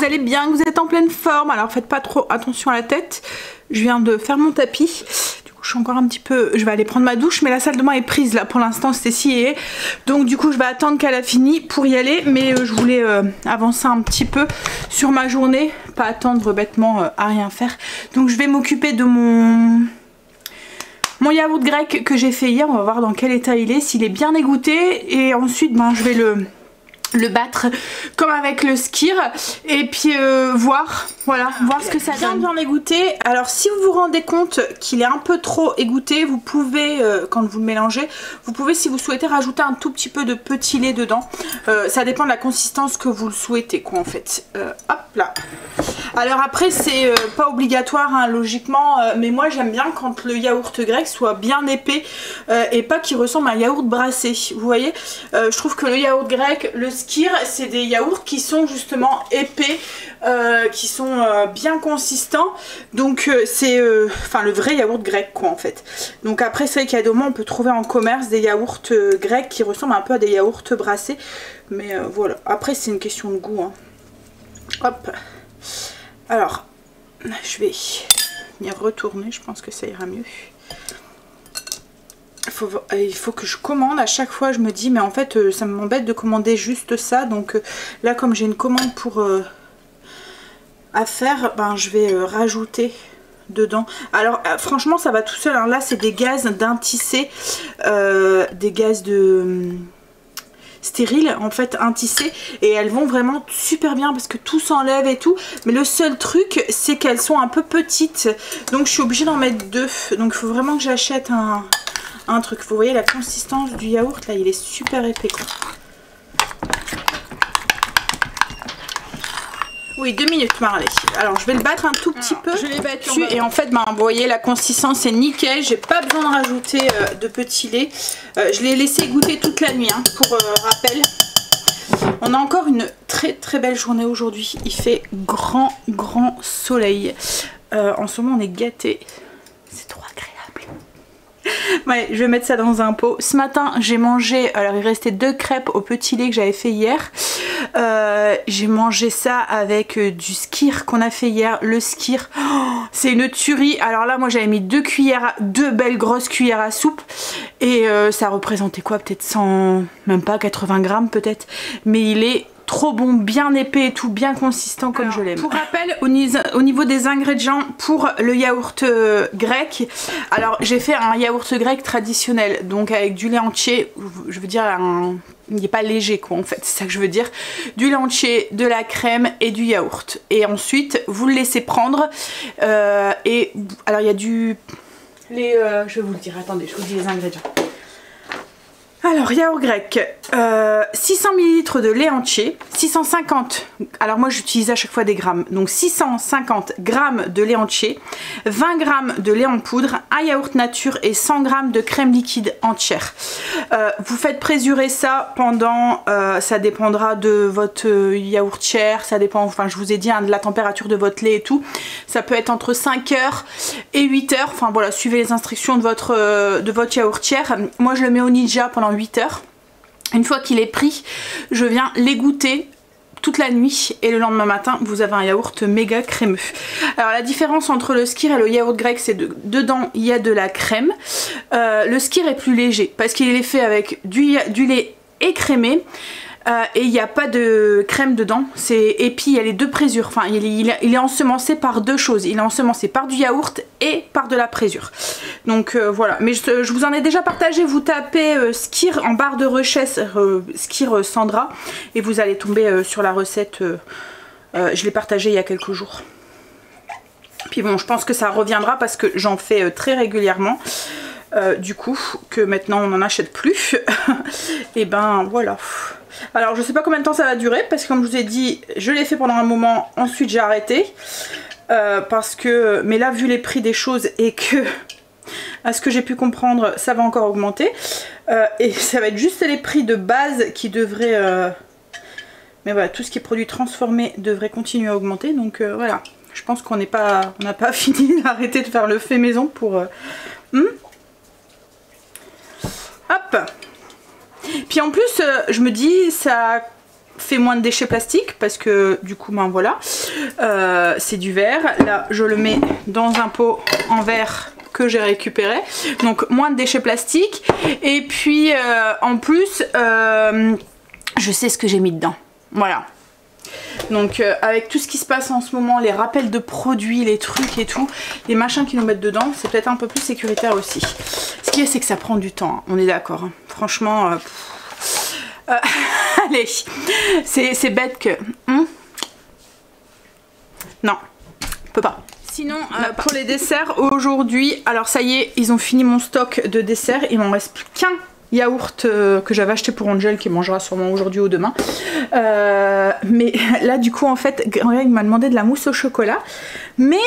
allez bien, que vous êtes en pleine forme. Alors faites pas trop attention à la tête. Je viens de faire mon tapis. Du coup je suis encore un petit peu... Je vais aller prendre ma douche, mais la salle de bain est prise là pour l'instant, c'était scié. Donc du coup je vais attendre qu'elle a fini pour y aller. Mais je voulais avancer un petit peu sur ma journée. Pas attendre bêtement à rien faire. Donc je vais m'occuper de mon yaourt grec que j'ai fait hier. On va voir dans quel état il est, s'il est bien égoutté. Et ensuite ben, je vais le battre comme avec le skyr et puis voir ce que ça donne. Bien égoutté. Alors si vous vous rendez compte qu'il est un peu trop égoutté, vous pouvez quand vous le mélangez, vous pouvez si vous souhaitez rajouter un tout petit peu de petit lait dedans. Ça dépend de la consistance que vous le souhaitez quoi en fait. Hop là. Alors après c'est pas obligatoire hein, logiquement, mais moi j'aime bien quand le yaourt grec soit bien épais et pas qu'il ressemble à un yaourt brassé. Vous voyez, je trouve que le yaourt grec, le skyr, c'est des yaourts qui sont justement épais, qui sont bien consistants. Donc c'est enfin le vrai yaourt grec quoi en fait. Donc après c'est vrai qu'il y a des moments on peut trouver en commerce des yaourts grecs qui ressemblent un peu à des yaourts brassés. Mais voilà, après c'est une question de goût hein. Hop. Alors, je vais venir retourner, je pense que ça ira mieux. Il faut que je commande, à chaque fois je me dis, mais en fait ça m'embête de commander juste ça. Donc là comme j'ai une commande pour à faire, ben, je vais rajouter dedans. Alors franchement ça va tout seul, hein. Là c'est des gaz d'un tissé, des gaz de... stériles en fait, un tissé, et elles vont vraiment super bien parce que tout s'enlève et tout, mais le seul truc c'est qu'elles sont un peu petites, donc je suis obligée d'en mettre deux. Donc il faut vraiment que j'achète un truc. Vous voyez la consistance du yaourt là, il est super épais quoi. Oui, 2 minutes Marley. Alors je vais le battre un tout petit peu. Je l'ai battu et en fait ben, vous voyez la consistance est nickel. J'ai pas besoin de rajouter de petit lait. Je l'ai laissé goûter toute la nuit hein, pour rappel. On a encore une très très belle journée aujourd'hui. Il fait grand soleil. En ce moment on est gâtés. C'est trop agréable. Ouais, je vais mettre ça dans un pot. Ce matin j'ai mangé, alors il restait 2 crêpes au petit lait que j'avais fait hier. J'ai mangé ça avec du skyr qu'on a fait hier. Le skyr, oh, c'est une tuerie. Alors là moi j'avais mis 2 belles grosses cuillères à soupe. Et ça représentait quoi, peut-être 100, même pas 80 grammes peut-être. Mais il est trop bon, bien épais et tout, bien consistant comme je l'aime. Pour rappel, au niveau des ingrédients pour le yaourt grec, alors j'ai fait un yaourt grec traditionnel, donc avec du lait entier, je veux dire il n'est pas léger quoi en fait, c'est ça que je veux dire. Du lait entier, de la crème et du yaourt. Et ensuite vous le laissez prendre et alors il y a du... je vais vous le dire, attendez, je vous dis les ingrédients. Alors yaourt grec, 600 ml de lait entier, 650, alors moi j'utilise à chaque fois des grammes, donc 650 g de lait entier, 20 g de lait en poudre, un yaourt nature et 100 g de crème liquide entière. Vous faites présurer ça pendant, ça dépendra de votre yaourtière, ça dépend, enfin je vous ai dit hein, de la température de votre lait et tout, ça peut être entre 5 heures et 8 heures, enfin voilà, suivez les instructions de votre yaourtière. Moi je le mets au Ninja pendant 8 heures. Une fois qu'il est pris, je viens l'égoutter toute la nuit et le lendemain matin vous avez un yaourt méga crémeux. Alors la différence entre le skyr et le yaourt grec, c'est dedans il y a de la crème. Le skyr est plus léger parce qu'il est fait avec du lait écrémé. Et il n'y a pas de crème dedans, et puis il y a les 2 présures, enfin il est ensemencé par 2 choses, il est ensemencé par du yaourt et par de la présure. Donc voilà, mais je vous en ai déjà partagé, vous tapez skyr en barre de recherche, skyr Sandra, et vous allez tomber sur la recette, je l'ai partagée il y a quelques jours. Puis bon, je pense que ça reviendra parce que j'en fais très régulièrement. Du coup, que maintenant on n'en achète plus. Et ben voilà. Alors je sais pas combien de temps ça va durer parce que comme je vous ai dit, je l'ai fait pendant un moment, ensuite j'ai arrêté. Parce que, mais là vu les prix des choses et que, à ce que j'ai pu comprendre, ça va encore augmenter. Et ça va être juste les prix de base qui devraient... mais voilà, tout ce qui est produit transformé devrait continuer à augmenter. Donc voilà, je pense qu'on n'a pas fini d'arrêter de faire le fait maison pour... Hop. Puis en plus je me dis ça fait moins de déchets plastiques parce que du coup ben voilà. c'est du verre. Là je le mets dans un pot en verre que j'ai récupéré, donc moins de déchets plastiques. Et puis en plus je sais ce que j'ai mis dedans, voilà. Donc avec tout ce qui se passe en ce moment, les rappels de produits, les trucs et tout, les machins qu'ils nous mettent dedans, c'est peut-être un peu plus sécuritaire aussi. Ce qui est, c'est que ça prend du temps, hein, on est d'accord, hein. Franchement allez, c'est bête que non, on peut pas. Sinon pour les desserts aujourd'hui, alors ça y est, ils ont fini mon stock de desserts, il m'en reste plus qu'un yaourt que j'avais acheté pour Angel qui mangera sûrement aujourd'hui ou demain. Mais là du coup en fait Greg m'a demandé de la mousse au chocolat, mais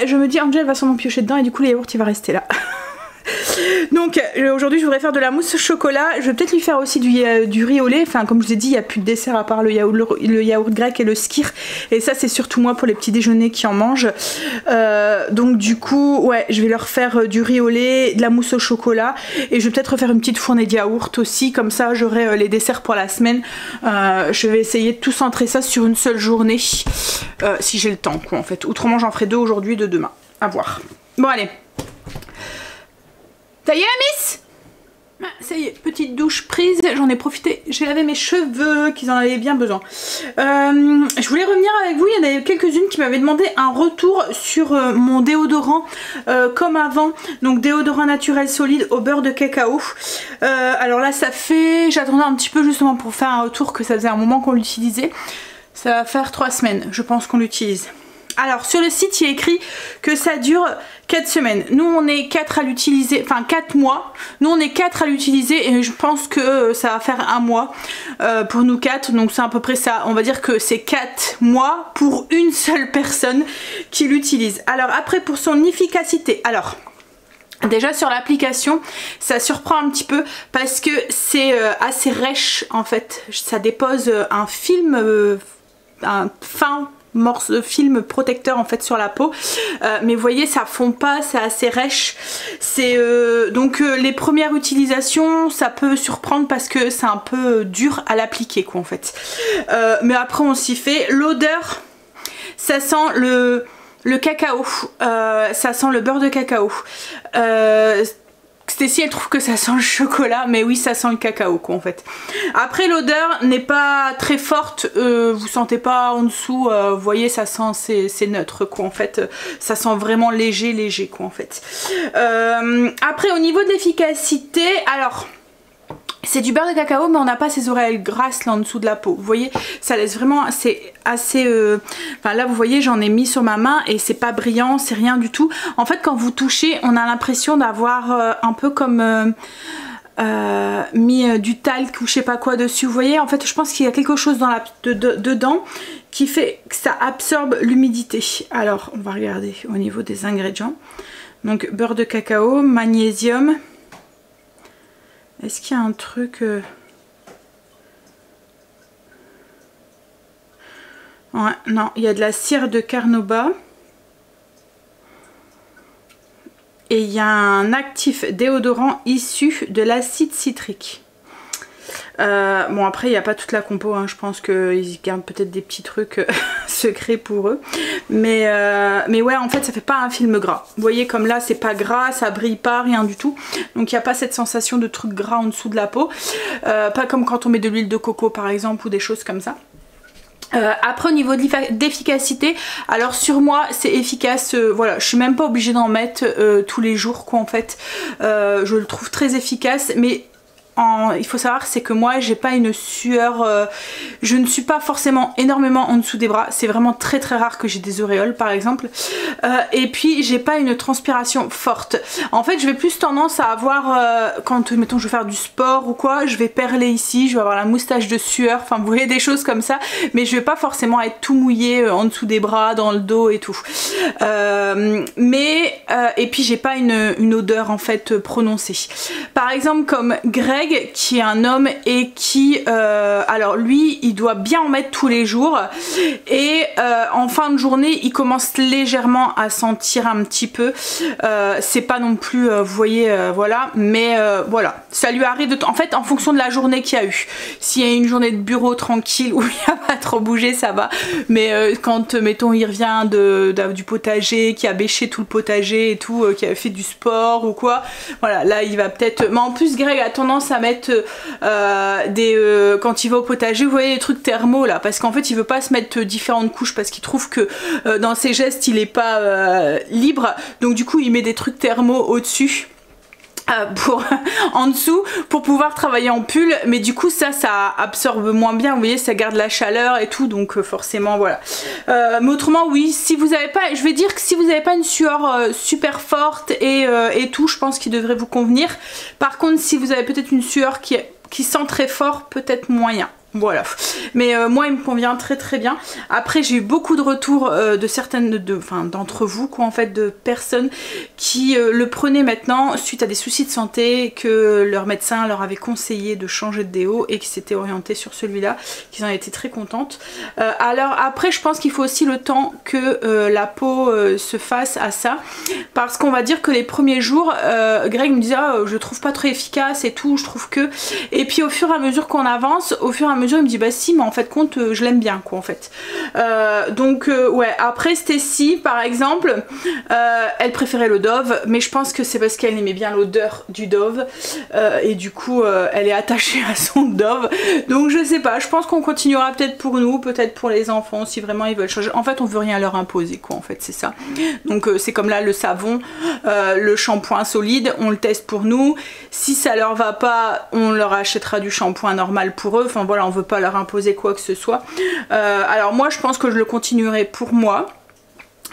je me dis Angel va sûrement piocher dedans et du coup le yaourt il va rester là. Donc aujourd'hui je voudrais faire de la mousse au chocolat. Je vais peut-être lui faire aussi du riz au lait. Enfin comme je vous ai dit, il n'y a plus de dessert à part le yaourt grec et le skyr. Et ça c'est surtout moi pour les petits déjeuners qui en mangent. Donc du coup ouais, je vais leur faire du riz au lait, de la mousse au chocolat. Et je vais peut-être refaire une petite fournée de yaourt aussi. Comme ça j'aurai les desserts pour la semaine. Je vais essayer de tout centrer ça sur une seule journée. Si j'ai le temps quoi en fait. Autrement j'en ferai 2 aujourd'hui, 2 demain. À voir. Bon allez. Ça y est Miss? Ça y est, petite douche prise, j'en ai profité, j'ai lavé mes cheveux, qu'ils en avaient bien besoin. Je voulais revenir avec vous, il y en avait quelques-unes qui m'avaient demandé un retour sur mon déodorant comme avant. Donc déodorant naturel solide au beurre de cacao. Alors là ça fait, j'attendais un petit peu justement pour faire un retour, que ça faisait un moment qu'on l'utilisait. Ça va faire 3 semaines, je pense qu'on l'utilise. Alors sur le site il est écrit que ça dure 4 semaines. Nous on est 4 à l'utiliser, enfin 4 mois. Nous on est 4 à l'utiliser et je pense que ça va faire 1 mois pour nous 4. Donc c'est à peu près ça. On va dire que c'est 4 mois pour une seule personne qui l'utilise. Alors après pour son efficacité. Alors déjà sur l'application ça surprend un petit peu parce que c'est assez rêche en fait. Ça dépose un film, un fin morceau de film protecteur en fait sur la peau, mais vous voyez ça fond pas, c'est assez rêche. C'est donc les premières utilisations ça peut surprendre parce que c'est un peu dur à l'appliquer quoi en fait, mais après on s'y fait. L'odeur ça sent le cacao, ça sent le beurre de cacao. Stécie elle trouve que ça sent le chocolat, mais oui ça sent le cacao quoi en fait. Après l'odeur n'est pas très forte, vous sentez pas en dessous, vous voyez ça sent, c'est neutre quoi en fait, ça sent vraiment léger quoi en fait. Après au niveau de l'efficacité, alors c'est du beurre de cacao mais on n'a pas ces oreilles grasses là en dessous de la peau, vous voyez ça laisse vraiment, c'est assez enfin là vous voyez j'en ai mis sur ma main et c'est pas brillant, c'est rien du tout. En fait quand vous touchez on a l'impression d'avoir un peu comme mis du talc ou je sais pas quoi dessus, vous voyez en fait je pense qu'il y a quelque chose dans dedans qui fait que ça absorbe l'humidité. Alors on va regarder au niveau des ingrédients. Donc beurre de cacao, magnésium. Est-ce qu'il y a un truc ouais, non, il y a de la cire de carnauba. Et il y a un actif déodorant issu de l'acide citrique. Bon après il n'y a pas toute la compo, hein. Je pense qu'ils gardent peut-être des petits trucs secrets pour eux. Mais ouais en fait ça fait pas un film gras. Vous voyez comme là c'est pas gras, ça brille pas, rien du tout. Donc il n'y a pas cette sensation de truc gras en dessous de la peau. Pas comme quand on met de l'huile de coco par exemple ou des choses comme ça. Après au niveau d'efficacité, alors sur moi c'est efficace, voilà je suis même pas obligée d'en mettre tous les jours quoi en fait. Je le trouve très efficace, mais il faut savoir c'est que moi j'ai pas une sueur, je ne suis pas forcément énormément en dessous des bras, c'est vraiment très rare que j'ai des auréoles par exemple, et puis j'ai pas une transpiration forte. En fait je vais plus tendance à avoir quand mettons je vais faire du sport ou quoi, je vais perler ici, je vais avoir la moustache de sueur, enfin vous voyez des choses comme ça, mais je vais pas forcément être tout mouillé en dessous des bras, dans le dos et tout. Et puis j'ai pas une odeur en fait prononcée. Par exemple comme Greg Greg qui est un homme et qui alors lui il doit bien en mettre tous les jours et en fin de journée il commence légèrement à sentir un petit peu, c'est pas non plus vous voyez voilà, mais voilà, ça lui arrive en fait en fonction de la journée qu'il y a eu. S'il y a une journée de bureau tranquille où il a pas trop bougé, ça va, mais quand mettons il revient du potager, qui a bêché tout le potager et tout, qui a fait du sport ou quoi, voilà, là il va peut-être, mais en plus Greg a tendance à mettre quand il va au potager, vous voyez les trucs thermaux là, parce qu'en fait il veut pas se mettre différentes couches parce qu'il trouve que dans ses gestes il est pas libre, donc du coup il met des trucs thermaux au-dessus en dessous pour pouvoir travailler en pull, mais du coup ça absorbe moins bien, vous voyez, ça garde la chaleur et tout, donc forcément voilà. Mais autrement oui, si vous avez pas, je vais dire que si vous n'avez pas une sueur super forte et tout, je pense qu'il devrait vous convenir. Par contre si vous avez peut-être une sueur qui sent très fort, peut-être moyen. Voilà, mais moi il me convient très très bien. Après j'ai eu beaucoup de retours de certaines d'entre vous quoi, en fait, de personnes qui le prenaient maintenant suite à des soucis de santé, que leur médecin leur avait conseillé de changer de déo et qui s'étaient orientés sur celui-là, qu'ils en étaient très contentes. Alors après je pense qu'il faut aussi le temps que la peau se fasse à ça, parce qu'on va dire que les premiers jours Greg me disait je trouve pas très efficace et tout, je trouve que, et puis au fur et à mesure qu'on avance, au fur et à mesure il me dit bah si, mais en fait compte je l'aime bien quoi en fait. Donc ouais, après Stacy par exemple, elle préférait le Dove, mais je pense que c'est parce qu'elle aimait bien l'odeur du Dove et du coup elle est attachée à son Dove, donc je sais pas, je pense qu'on continuera peut-être pour nous, peut-être pour les enfants si vraiment ils veulent changer. En fait on veut rien leur imposer quoi, en fait c'est ça. Donc c'est comme là le savon, le shampoing solide, on le teste pour nous, si ça leur va pas on leur achètera du shampoing normal pour eux, enfin voilà, on veut pas leur imposer quoi que ce soit. Alors moi je pense que je le continuerai pour moi.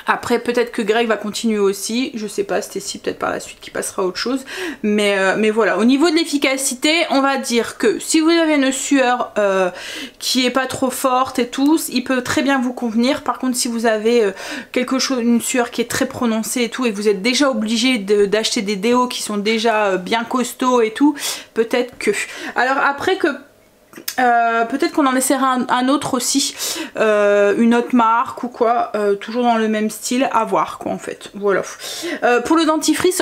Après peut-être que Greg va continuer aussi, je sais pas, Stacy peut-être par la suite qui passera à autre chose, mais voilà, au niveau de l'efficacité on va dire que si vous avez une sueur qui est pas trop forte et tout, il peut très bien vous convenir. Par contre si vous avez quelque chose, une sueur qui est très prononcée et tout, et que vous êtes déjà obligé d'acheter des déos qui sont déjà bien costauds et tout, peut-être que, alors après que peut-être qu'on en essaiera un autre aussi, une autre marque ou quoi, toujours dans le même style, à voir quoi en fait. Voilà. Pour le dentifrice,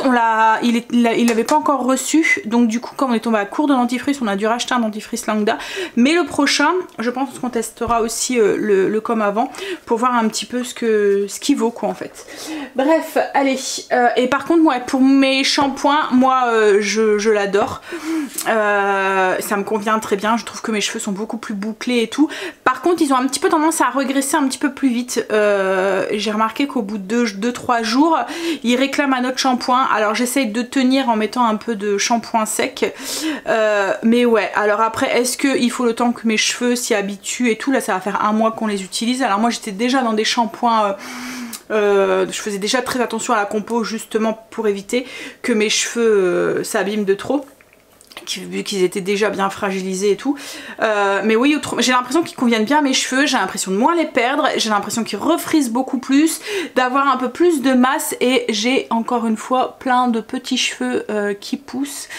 il l'avait pas encore reçu, donc du coup comme on est tombé à court de dentifrice, on a dû racheter un dentifrice Lambda. Mais le prochain, je pense qu'on testera aussi le comme avant pour voir un petit peu ce qu'il vaut quoi en fait. Bref, allez. Et par contre, moi pour mes shampoings, moi je l'adore. Ça me convient très bien, je trouve que mes cheveux sont beaucoup plus bouclés et tout. Par contre ils ont un petit peu tendance à regresser un petit peu plus vite. J'ai remarqué qu'au bout de 2-3 jours ils réclament un autre shampoing. Alors j'essaye de tenir en mettant un peu de shampoing sec, mais ouais, alors après est-ce qu'il faut le temps que mes cheveux s'y habituent et tout, là ça va faire un mois qu'on les utilise. Alors moi j'étais déjà dans des shampoings je faisais déjà très attention à la compo justement pour éviter que mes cheveux s'abîment de trop, vu qu'ils étaient déjà bien fragilisés et tout, mais oui, j'ai l'impression qu'ils conviennent bien à mes cheveux, j'ai l'impression de moins les perdre, j'ai l'impression qu'ils refrisent beaucoup plus, d'avoir un peu plus de masse, et j'ai encore une fois plein de petits cheveux qui poussent.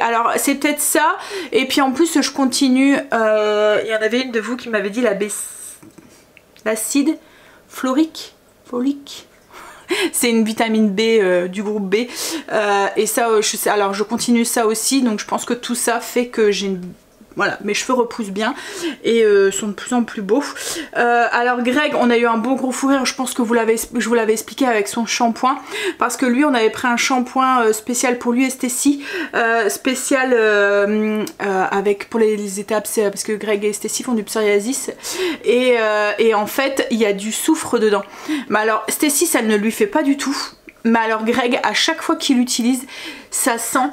Alors c'est peut-être ça, et puis en plus je continue, il y en avait une de vous qui m'avait dit l'acide folique, c'est une vitamine B du groupe B, et ça alors je continue ça aussi, donc je pense que tout ça fait que voilà, mes cheveux repoussent bien et sont de plus en plus beaux. Alors Greg, on a eu un bon gros fou rire, je pense que je vous l'avais expliqué avec son shampoing, parce que lui on avait pris un shampoing spécial pour lui et Stacy, spécial pour les étapes, parce que Greg et Stacy font du psoriasis, et en fait il y a du soufre dedans. Mais alors Stacy ça ne lui fait pas du tout, mais alors Greg à chaque fois qu'il l'utilise ça sent.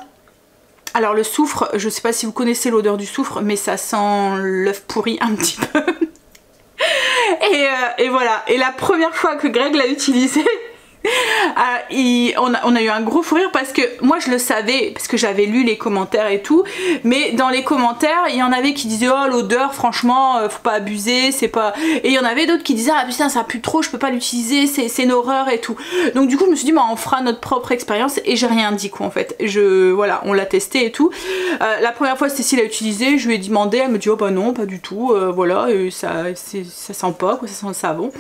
Alors le soufre, je sais pas si vous connaissez l'odeur du soufre, mais ça sent l'œuf pourri un petit peu. Et voilà, et la première fois que Greg l'a utilisé, on a eu un gros fou rire parce que moi je le savais, parce que j'avais lu les commentaires et tout, mais dans les commentaires il y en avait qui disaient oh l'odeur franchement faut pas abuser, c'est pas... Et il y en avait d'autres qui disaient ah putain ça pue trop, je peux pas l'utiliser, c'est une horreur et tout. Donc du coup je me suis dit bah, on fera notre propre expérience et j'ai rien dit quoi en fait. Voilà, on l'a testé et tout. La première fois Cécile l'a utilisé, je lui ai demandé, elle me dit oh bah non pas du tout, voilà, ça sent pas quoi, ça sent le savon.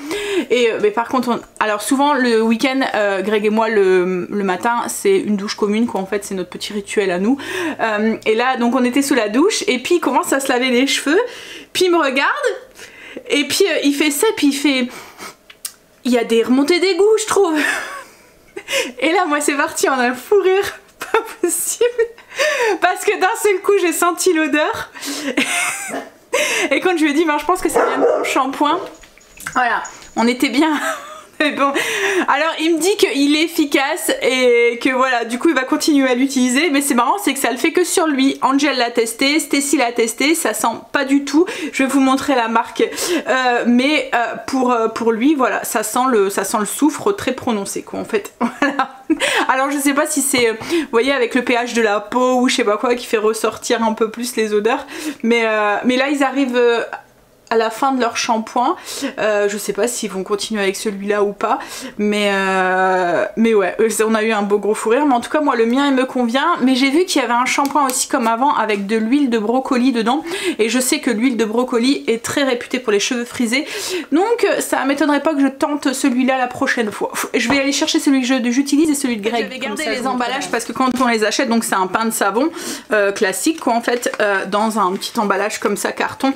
Et mais par contre alors souvent le week-end Greg et moi le matin c'est une douche commune quoi, en fait c'est notre petit rituel à nous. Et là donc on était sous la douche et puis il commence à se laver les cheveux, puis il me regarde et puis il fait ça, puis il fait il y a des remontées d'égout je trouve. Et là moi c'est parti en un fou rire pas possible parce que d'un seul coup j'ai senti l'odeur et quand je lui ai dit ben, je pense que ça vient de ton shampoing, voilà on était bien. Bon, alors il me dit qu'il est efficace et que voilà du coup il va continuer à l'utiliser, mais c'est marrant c'est que ça le fait que sur lui. Angel l'a testé, Stacy l'a testé, ça sent pas du tout, je vais vous montrer la marque, mais pour lui voilà ça sent le soufre très prononcé quoi en fait. Voilà. Alors je sais pas si c'est vous voyez avec le pH de la peau ou je sais pas quoi qui fait ressortir un peu plus les odeurs, mais là ils arrivent à la fin de leur shampoing, je sais pas s'ils vont continuer avec celui-là ou pas, mais ouais, on a eu un beau gros fou rire, mais en tout cas moi le mien il me convient, mais j'ai vu qu'il y avait un shampoing aussi comme avant avec de l'huile de brocoli dedans, et je sais que l'huile de brocoli est très réputée pour les cheveux frisés, donc ça m'étonnerait pas que je tente celui-là la prochaine fois. Je vais aller chercher celui que j'utilise et celui de Greg. J'avais gardé les emballages parce que quand on les achète, donc c'est un pain de savon classique quoi en fait, dans un petit emballage comme ça carton,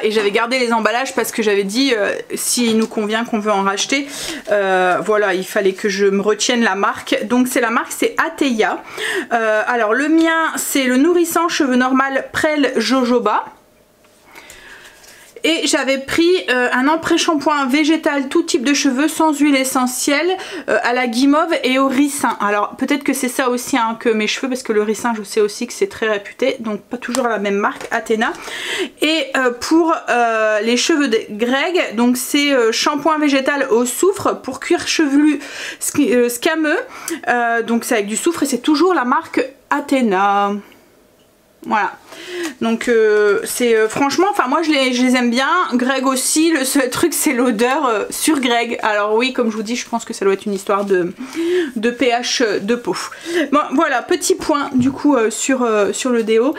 et j'avais gardé les emballages parce que j'avais dit s'il nous convient qu'on veut en racheter, voilà il fallait que je me retienne la marque. Donc c'est la marque, c'est Ateia. Alors le mien c'est le nourrissant cheveux normal Prel Jojoba. Et j'avais pris un après-shampoing végétal tout type de cheveux sans huile essentielle à la guimauve et au ricin. Alors peut-être que c'est ça aussi hein, que mes cheveux, parce que le ricin je sais aussi que c'est très réputé, donc pas toujours la même marque, Athéna. Et pour les cheveux de Greg, donc c'est shampoing végétal au soufre pour cuir chevelu scameux, donc c'est avec du soufre et c'est toujours la marque Athéna. Voilà, donc c'est franchement, enfin moi je les aime bien, Greg aussi, le seul truc c'est l'odeur sur Greg. Alors oui, comme je vous dis, je pense que ça doit être une histoire de pH de peau. Bon voilà, petit point du coup sur le déo,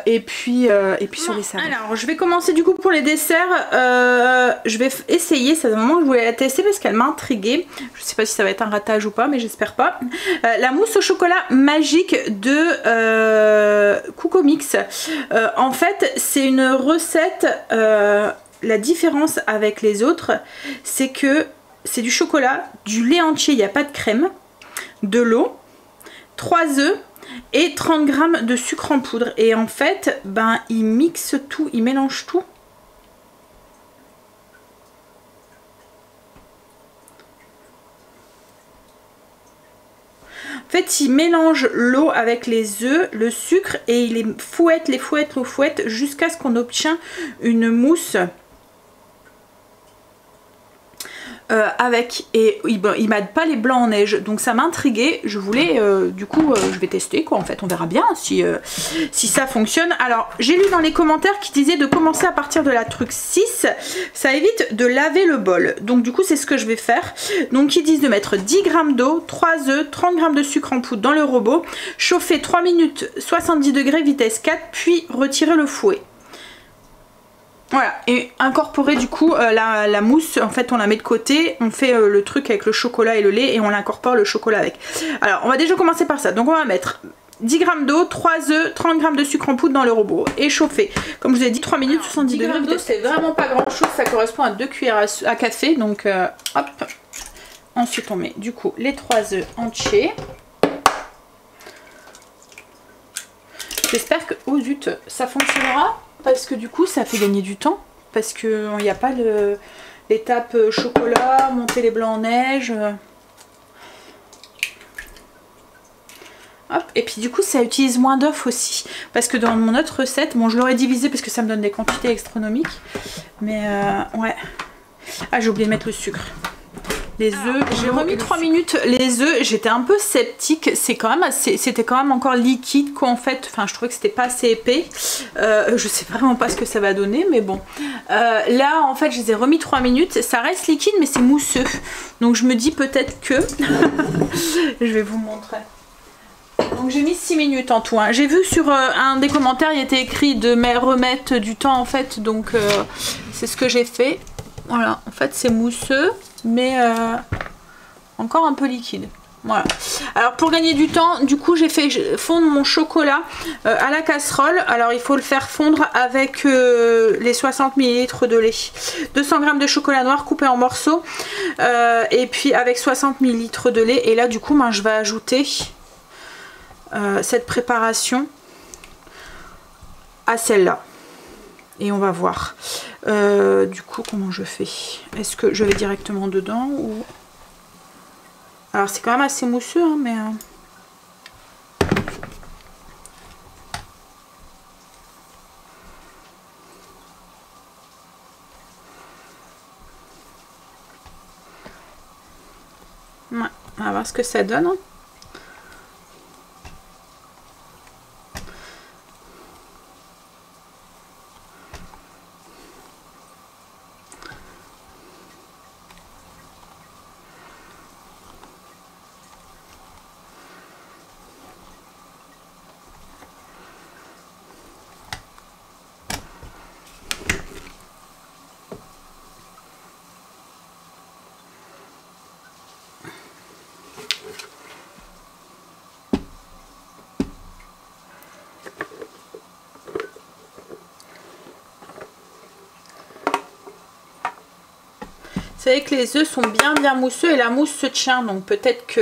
et puis sur les savons. Alors je vais commencer du coup pour les desserts, je vais essayer, c'est un moment que je voulais la tester parce qu'elle m'a intriguée, je sais pas si ça va être un ratage ou pas mais j'espère pas. La mousse au chocolat magique de Coco Mix. En fait c'est une recette, la différence avec les autres c'est que c'est du chocolat, du lait entier, il n'y a pas de crème, de l'eau, 3 œufs et 30 g de sucre en poudre, et en fait ben il mixe tout, il mélange tout. En fait il mélange l'eau avec les œufs, le sucre, et il les fouette jusqu'à ce qu'on obtient une mousse avec, et il m'a pas les blancs en neige, donc ça m'a intriguée. Je voulais du coup je vais tester quoi en fait, on verra bien si ça fonctionne. Alors j'ai lu dans les commentaires qui disaient de commencer à partir de la truc 6, ça évite de laver le bol, donc du coup c'est ce que je vais faire. Donc ils disent de mettre 10 g d'eau, 3 œufs, 30 g de sucre en poudre dans le robot, chauffer 3 minutes 70 degrés vitesse 4, puis retirer le fouet. Voilà, et incorporer du coup la mousse, en fait on la met de côté, on fait le truc avec le chocolat et le lait et on l'incorpore le chocolat avec. Alors on va déjà commencer par ça, donc on va mettre 10 g d'eau, 3 œufs, 30 g de sucre en poudre dans le robot et chauffer. Comme je vous ai dit, 3 minutes 70 degrés. 10 g d'eau c'est vraiment pas grand chose, ça correspond à 2 cuillères à café, donc hop. Ensuite on met du coup les 3 œufs entiers. J'espère que, oh zut, ça fonctionnera. Parce que du coup ça fait gagner du temps, parce qu'il n'y a pas l'étape chocolat, monter les blancs en neige. Hop. Et puis du coup ça utilise moins d'œufs aussi, parce que dans mon autre recette, bon je l'aurais divisé parce que ça me donne des quantités astronomiques, mais ouais. Ah j'ai oublié de mettre le sucre. Les œufs, j'ai remis 3 minutes. Les œufs, j'étais un peu sceptique. C'était quand même encore liquide quoi en fait. Enfin, je trouvais que c'était pas assez épais. Je sais vraiment pas ce que ça va donner, mais bon. Là, en fait, je les ai remis 3 minutes. Ça reste liquide, mais c'est mousseux. Donc, je me dis peut-être que. Je vais vous montrer. Donc j'ai mis 6 minutes en tout. Hein. J'ai vu sur un des commentaires, il était écrit de remettre du temps en fait. Donc c'est ce que j'ai fait. Voilà, en fait c'est mousseux, mais encore un peu liquide. Voilà. Alors pour gagner du temps, du coup j'ai fait fondre mon chocolat à la casserole. Alors il faut le faire fondre avec les 60 ml de lait. 200 g de chocolat noir coupé en morceaux. Et puis avec 60 ml de lait. Et là du coup je vais ajouter cette préparation à celle-là. Et on va voir. Du coup comment je fais. Est-ce que je vais directement dedans ou... Alors c'est quand même assez mousseux hein, mais... Ouais, on va voir ce que ça donne. Hein. Vous savez que les œufs sont bien mousseux et la mousse se tient, donc peut-être que...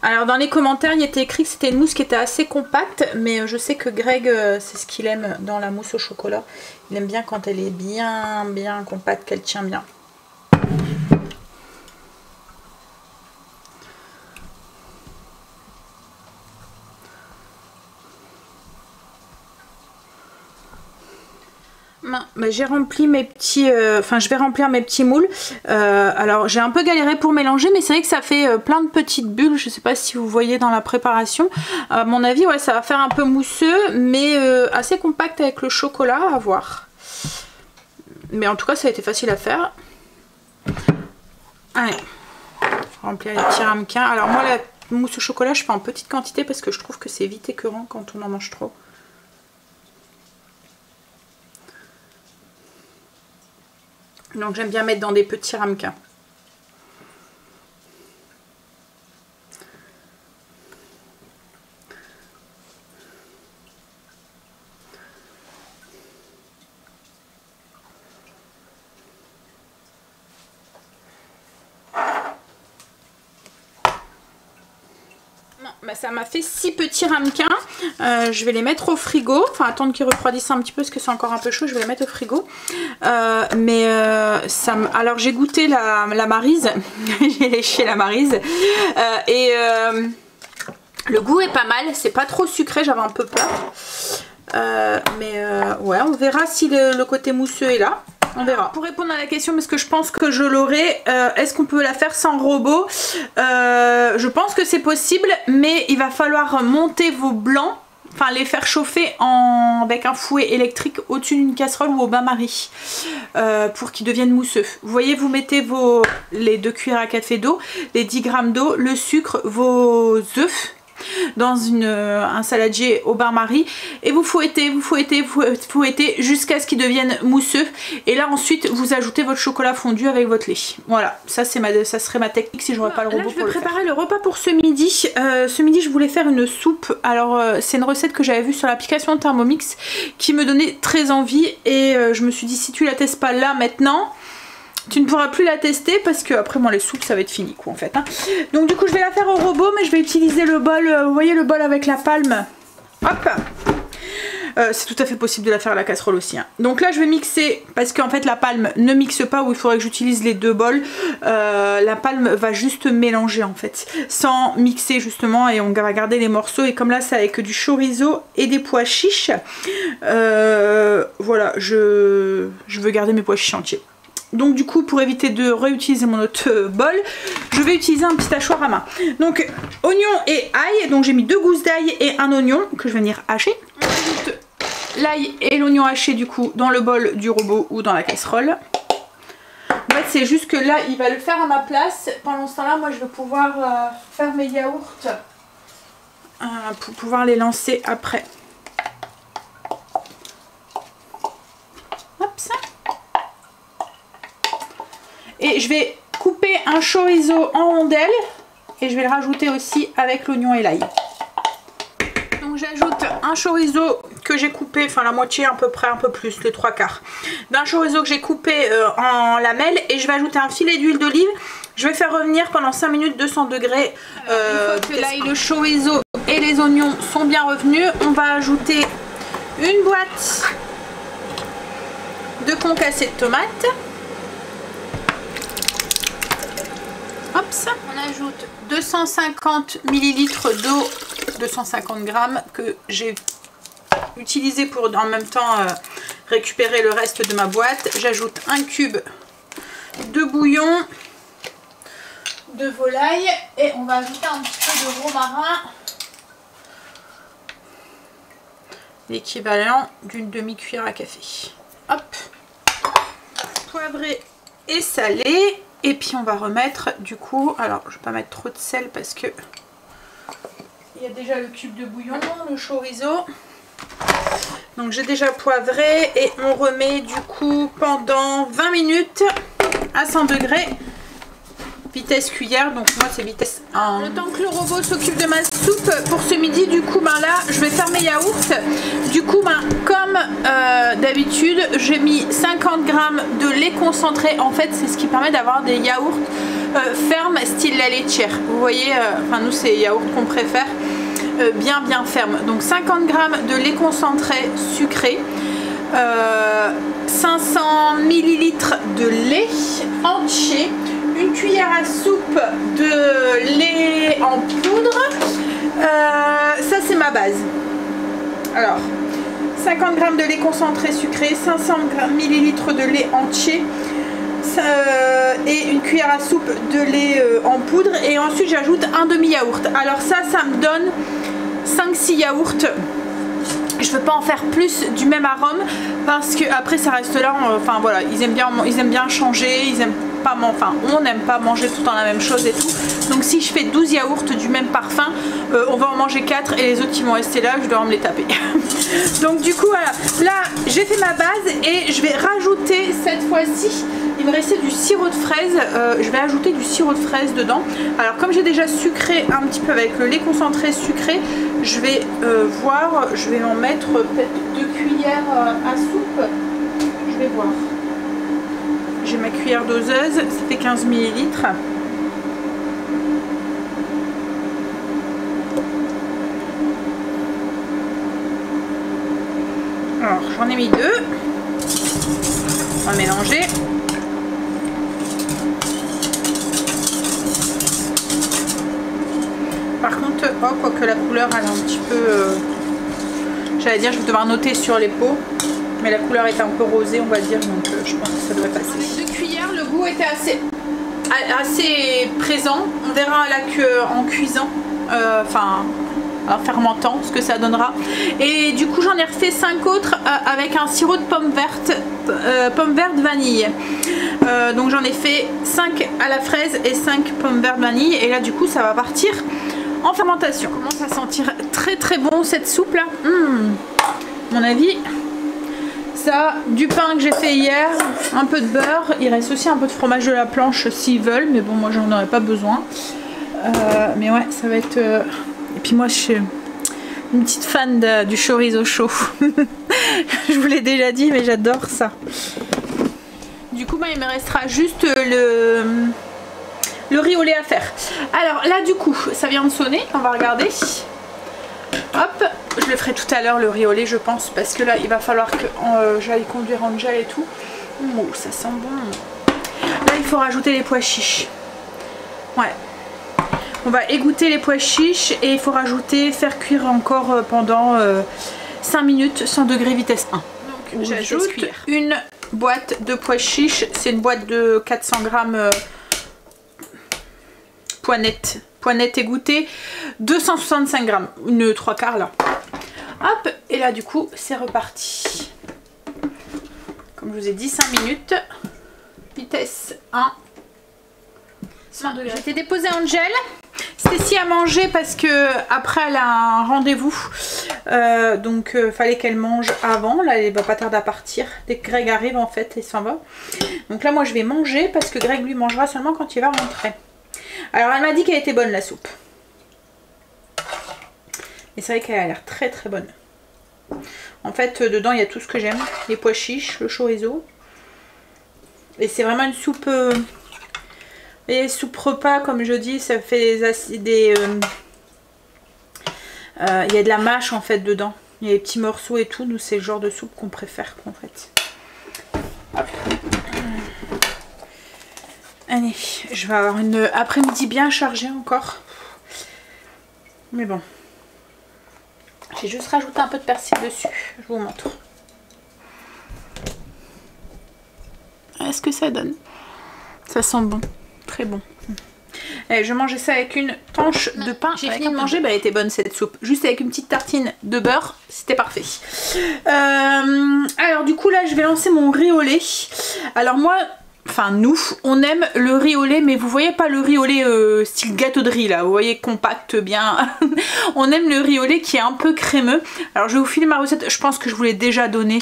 Alors dans les commentaires il était écrit que c'était une mousse qui était assez compacte, mais je sais que Greg c'est ce qu'il aime dans la mousse au chocolat. Il aime bien quand elle est bien compacte, qu'elle tient bien. Bah, j'ai rempli mes petits, je vais remplir mes petits moules. Alors j'ai un peu galéré pour mélanger, mais c'est vrai que ça fait plein de petites bulles. Je sais pas si vous voyez dans la préparation. À mon avis, ouais, ça va faire un peu mousseux, mais assez compact avec le chocolat, à voir. Mais en tout cas, ça a été facile à faire. Allez, remplir les petits ramequins. Alors moi, la mousse au chocolat, je fais en petite quantité parce que je trouve que c'est vite écœurant quand on en mange trop. Donc j'aime bien mettre dans des petits ramequins. Bah, ça m'a fait 6 petits ramequins. Je vais les mettre au frigo. Enfin, attendre qu'ils refroidissent un petit peu parce que c'est encore un peu chaud. Je vais les mettre au frigo. Alors, j'ai goûté la Maryse. J'ai léché la Maryse. Le goût est pas mal. C'est pas trop sucré. J'avais un peu peur. Ouais, on verra si le côté mousseux est là. On verra. Pour répondre à la question, parce que je pense que je l'aurai, est-ce qu'on peut la faire sans robot? Je pense que c'est possible, mais il va falloir monter vos blancs, enfin les faire chauffer avec un fouet électrique au-dessus d'une casserole ou au bain-marie pour qu'ils deviennent mousseux. Vous voyez, vous mettez les 2 cuillères à café d'eau, les 10 g d'eau, le sucre, vos œufs dans un saladier au bain-marie et vous fouettez jusqu'à ce qu'ils deviennent mousseux, et là ensuite vous ajoutez votre chocolat fondu avec votre lait. Voilà, ça serait ma technique si j'aurais pas le robot. Là, je vais préparer le repas pour ce midi. Ce midi je voulais faire une soupe. Alors c'est une recette que j'avais vue sur l'application Thermomix qui me donnait très envie, et je me suis dit, si tu la testes pas là maintenant, tu ne pourras plus la tester, parce que après moi les soupes ça va être fini quoi en fait hein. Donc du coup je vais la faire au robot, mais je vais utiliser le bol, vous voyez le bol avec la palme, hop, c'est tout à fait possible de la faire à la casserole aussi hein. Donc là je vais mixer, parce qu'en fait la palme ne mixe pas, où il faudrait que j'utilise les 2 bols. La palme va juste mélanger en fait, sans mixer justement, et on va garder les morceaux. Et comme là c'est avec du chorizo et des pois chiches, voilà, je veux garder mes pois chiches entiers. Donc du coup, pour éviter de réutiliser mon autre bol, je vais utiliser un petit hachoir à main. Donc oignon et ail, donc j'ai mis 2 gousses d'ail et un oignon que je vais venir hacher. On ajoute l'ail et l'oignon haché du coup dans le bol du robot ou dans la casserole. En fait c'est juste que là il va le faire à ma place. Pendant ce temps là, moi je vais pouvoir faire mes yaourts pour pouvoir les lancer après. Hop ça. Et je vais couper un chorizo en rondelles et je vais le rajouter aussi avec l'oignon et l'ail. Donc j'ajoute un chorizo que j'ai coupé, enfin la moitié à peu près, un peu plus, les 3/4 d'un chorizo que j'ai coupé en lamelles, et je vais ajouter un filet d'huile d'olive. Je vais faire revenir pendant 5 minutes 200 degrés. Une fois que l'ail, le chorizo et les oignons sont bien revenus, on va ajouter une boîte de concassé de tomates. Hop, ça. On ajoute 250 ml d'eau, 250 grammes que j'ai utilisé pour en même temps récupérer le reste de ma boîte. J'ajoute un cube de bouillon de volaille et on va ajouter un petit peu de romarin, l'équivalent d'une demi-cuillère à café. Hop, poivré et salé. Et puis on va remettre du coup, alors je vais pas mettre trop de sel parce que il y a déjà le cube de bouillon, le chorizo. Donc j'ai déjà poivré et on remet du coup pendant 20 minutes à 100 degrés. Vitesse cuillère, donc moi c'est vitesse 1. Le temps que le robot s'occupe de ma soupe pour ce midi, du coup ben là je vais faire mes yaourts. Du coup ben comme d'habitude j'ai mis 50 g de lait concentré. En fait c'est ce qui permet d'avoir des yaourts fermes style la laitière. Vous voyez, enfin nous c'est les yaourts qu'on préfère bien fermes. Donc 50 g de lait concentré sucré, 500 ml de lait entier, une cuillère à soupe de lait en poudre. Ça c'est ma base. Alors 50 g de lait concentré sucré, 500 ml de lait entier et une cuillère à soupe de lait en poudre, et ensuite j'ajoute un demi yaourt. Alors ça me donne 5-6 yaourts. Je veux pas en faire plus du même arôme parce que après ça reste là, enfin voilà, ils aiment bien changer, ils aiment pas, enfin on n'aime pas manger tout le temps la même chose et tout. Donc si je fais 12 yaourts du même parfum, on va en manger 4 et les autres qui vont rester là, je dois me les taper. Donc du coup voilà, là j'ai fait ma base et je vais rajouter cette fois-ci, il me restait du sirop de fraise, je vais ajouter du sirop de fraise dedans. Alors comme j'ai déjà sucré un petit peu avec le lait concentré sucré, je vais voir, je vais en mettre peut-être 2 cuillères à soupe, je vais voir. J'ai ma cuillère doseuse, ça fait 15 ml. Alors j'en ai mis 2. On va mélanger. Par contre, oh, quoique la couleur elle est un petit peu... j'allais dire je vais devoir noter sur les pots. Mais la couleur est un peu rosée on va dire, donc je pense que ça devrait passer. Les 2 cuillères, le goût était assez présent. On verra là qu'en cuisant, enfin en fermentant, ce que ça donnera. Et du coup j'en ai refait 5 autres avec un sirop de pomme verte vanille. Donc j'en ai fait 5 à la fraise et 5 pommes vertes vanille. Et là du coup ça va partir en fermentation. Ça commence à sentir très bon cette soupe là. Mon avis... Ça, du pain que j'ai fait hier, un peu de beurre, il reste aussi un peu de fromage de la planche s'ils veulent, mais bon moi j'en aurais pas besoin. Mais ouais, ça va être... Et puis moi je suis une petite fan du chorizo chaud. Je vous l'ai déjà dit, mais j'adore ça. Du coup il me restera juste le riz au lait à faire. Alors là du coup ça vient de sonner, on va regarder. Hop, je le ferai tout à l'heure le riz au lait je pense, parce que là il va falloir que j'aille conduire Angel et tout. Oh ça sent bon. Là il faut rajouter les pois chiches. Ouais. On va égoutter les pois chiches et il faut rajouter, faire cuire encore pendant 5 minutes 100 degrés vitesse 1. Donc j'ajoute une boîte de pois chiches. C'est une boîte de 400 grammes pois net égoutté. 265 grammes, une 3/4 là. Hop, et là du coup c'est reparti. Comme je vous ai dit, 5 minutes. Vitesse 1. J'étais déposée Angel. Stécie a mangé parce que après elle a un rendez-vous. Donc fallait qu'elle mange avant. Là elle va pas tarder à partir. Dès que Greg arrive en fait, il s'en va. Donc là moi je vais manger parce que Greg lui mangera seulement quand il va rentrer. Alors elle m'a dit qu'elle était bonne la soupe. Et c'est vrai qu'elle a l'air très très bonne. En fait dedans il y a tout ce que j'aime. Les pois chiches, le chorizo. Et c'est vraiment une soupe... Et soupe repas, comme je dis, ça fait des il y a de la mâche en fait dedans. Il y a des petits morceaux et tout. Nous c'est le genre de soupe qu'on préfère en fait. Hop. Allez, je vais avoir une après-midi bien chargée encore. Mais bon. J'ai juste rajouté un peu de persil dessus. Je vous montre. Est-ce que ça donne? Ça sent bon. Très bon. Allez, je mangeais ça avec une tranche de pain. J'ai fini de manger, bah, elle était bonne cette soupe. Juste avec une petite tartine de beurre, c'était parfait. Alors du coup là je vais lancer mon riz au lait. Alors moi, enfin nous, on aime le riz au lait, mais vous voyez pas le riz au lait style gâteau de riz là, vous voyez compact bien. On aime le riz au lait qui est un peu crémeux. Alors je vais vous filer ma recette, je pense que je vous l'ai déjà donnée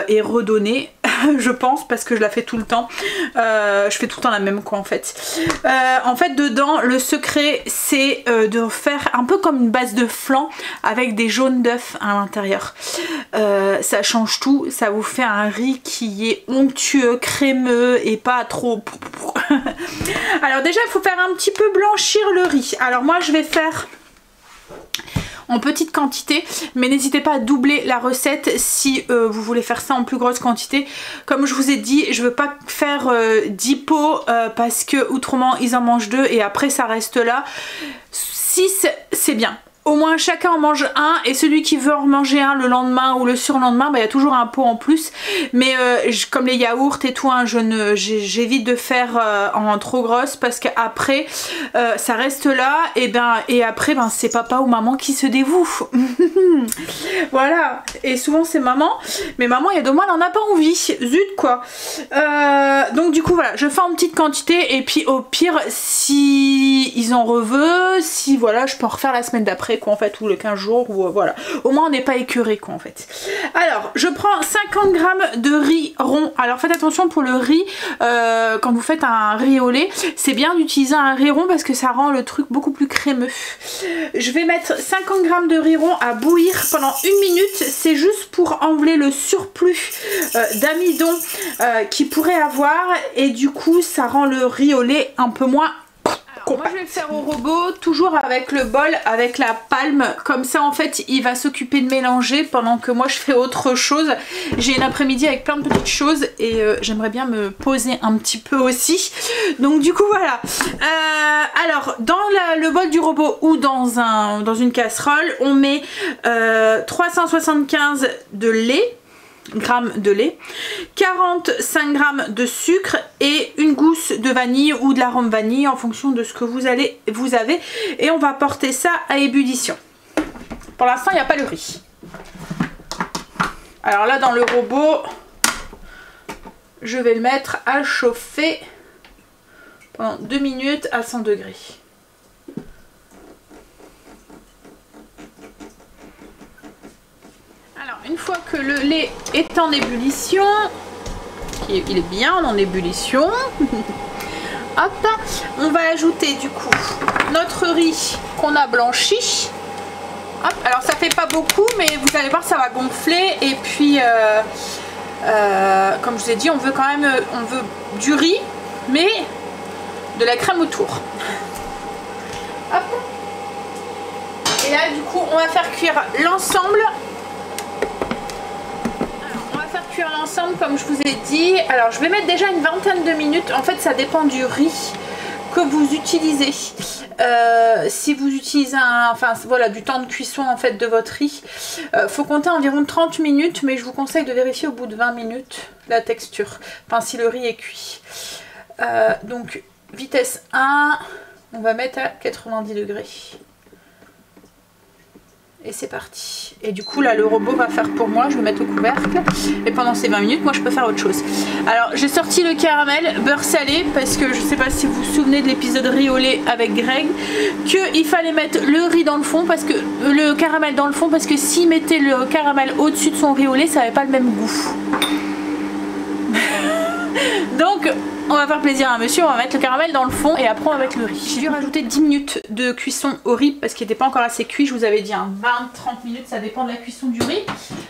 et redonnée. Je pense parce que je la fais tout le temps. Je fais tout le temps la même quoi en fait. En fait dedans le secret c'est de faire un peu comme une base de flan avec des jaunes d'œufs à l'intérieur. Ça change tout, ça vous fait un riz qui est onctueux, crémeux et pas trop... Alors déjà il faut faire un petit peu blanchir le riz. Alors moi je vais faire... en petite quantité, mais n'hésitez pas à doubler la recette si vous voulez faire ça en plus grosse quantité. Comme je vous ai dit, je veux pas faire 10 pots parce que autrement ils en mangent 2 et après ça reste là. 6 c'est bien. Au moins chacun en mange un et celui qui veut en manger un le lendemain ou le surlendemain, bah, il y a toujours un pot en plus. Mais comme les yaourts et tout, hein, j'évite de faire en trop grosse parce qu'après ça reste là et après ben, c'est papa ou maman qui se dévoue. Voilà, et souvent c'est maman, mais maman il y a 2 mois elle en a pas envie, zut quoi. Donc du coup voilà, je fais en petite quantité et puis au pire si ils en reveulent, si voilà je peux en refaire la semaine d'après quoi en fait, ou le 15 jours ou voilà, au moins on n'est pas écœuré quoi en fait. Alors je prends 50 grammes de riz rond. Alors faites attention pour le riz, quand vous faites un riz au lait c'est bien d'utiliser un riz rond parce que ça rend le truc beaucoup plus crémeux. Je vais mettre 50 grammes de riz rond à bouillir pendant 1 minute, c'est juste pour enlever le surplus d'amidon qu'il pourrait avoir et du coup ça rend le riz au lait un peu moins... Alors, moi je vais le faire au robot, toujours avec le bol, avec la palme, comme ça en fait il va s'occuper de mélanger pendant que moi je fais autre chose. J'ai une après-midi avec plein de petites choses et j'aimerais bien me poser un petit peu aussi. Donc du coup voilà. Alors dans le bol du robot ou dans une casserole, on met 375 de lait. Grammes de lait, 45 grammes de sucre et une gousse de vanille ou de l'arôme vanille en fonction de ce que vous avez, et on va porter ça à ébullition. Pour l'instant il n'y a pas le riz. Alors là dans le robot je vais le mettre à chauffer pendant 2 minutes à 100 degrés. Alors une fois que le lait est en ébullition, il est bien en ébullition, hop, on va ajouter du coup notre riz qu'on a blanchi. Hop, alors ça fait pas beaucoup mais vous allez voir ça va gonfler et puis comme je vous ai dit on veut quand même du riz mais de la crème autour. Hop. Et là du coup on va faire cuire l'ensemble. L'ensemble comme je vous ai dit. Alors je vais mettre déjà une vingtaine de minutes, en fait ça dépend du riz que vous utilisez. si vous utilisez du temps de cuisson en fait de votre riz, faut compter environ 30 minutes, mais je vous conseille de vérifier au bout de 20 minutes la texture, enfin si le riz est cuit. Donc vitesse 1, on va mettre à 90 degrés. Et c'est parti. Et du coup là le robot va faire pour moi, je vais mettre au couvercle. Et pendant ces 20 minutes, moi je peux faire autre chose. Alors j'ai sorti le caramel beurre salé parce que je sais pas si vous vous souvenez de l'épisode riz au lait avec Greg, qu'il fallait mettre le riz dans le fond, parce que le caramel dans le fond, parce que s'il mettait le caramel au-dessus de son riz au lait, ça n'avait pas le même goût. Donc on va faire plaisir à monsieur, on va mettre le caramel dans le fond et après on va mettre le riz. J'ai dû rajouter 10 minutes de cuisson au riz parce qu'il n'était pas encore assez cuit, je vous avais dit 20-30 minutes, ça dépend de la cuisson du riz.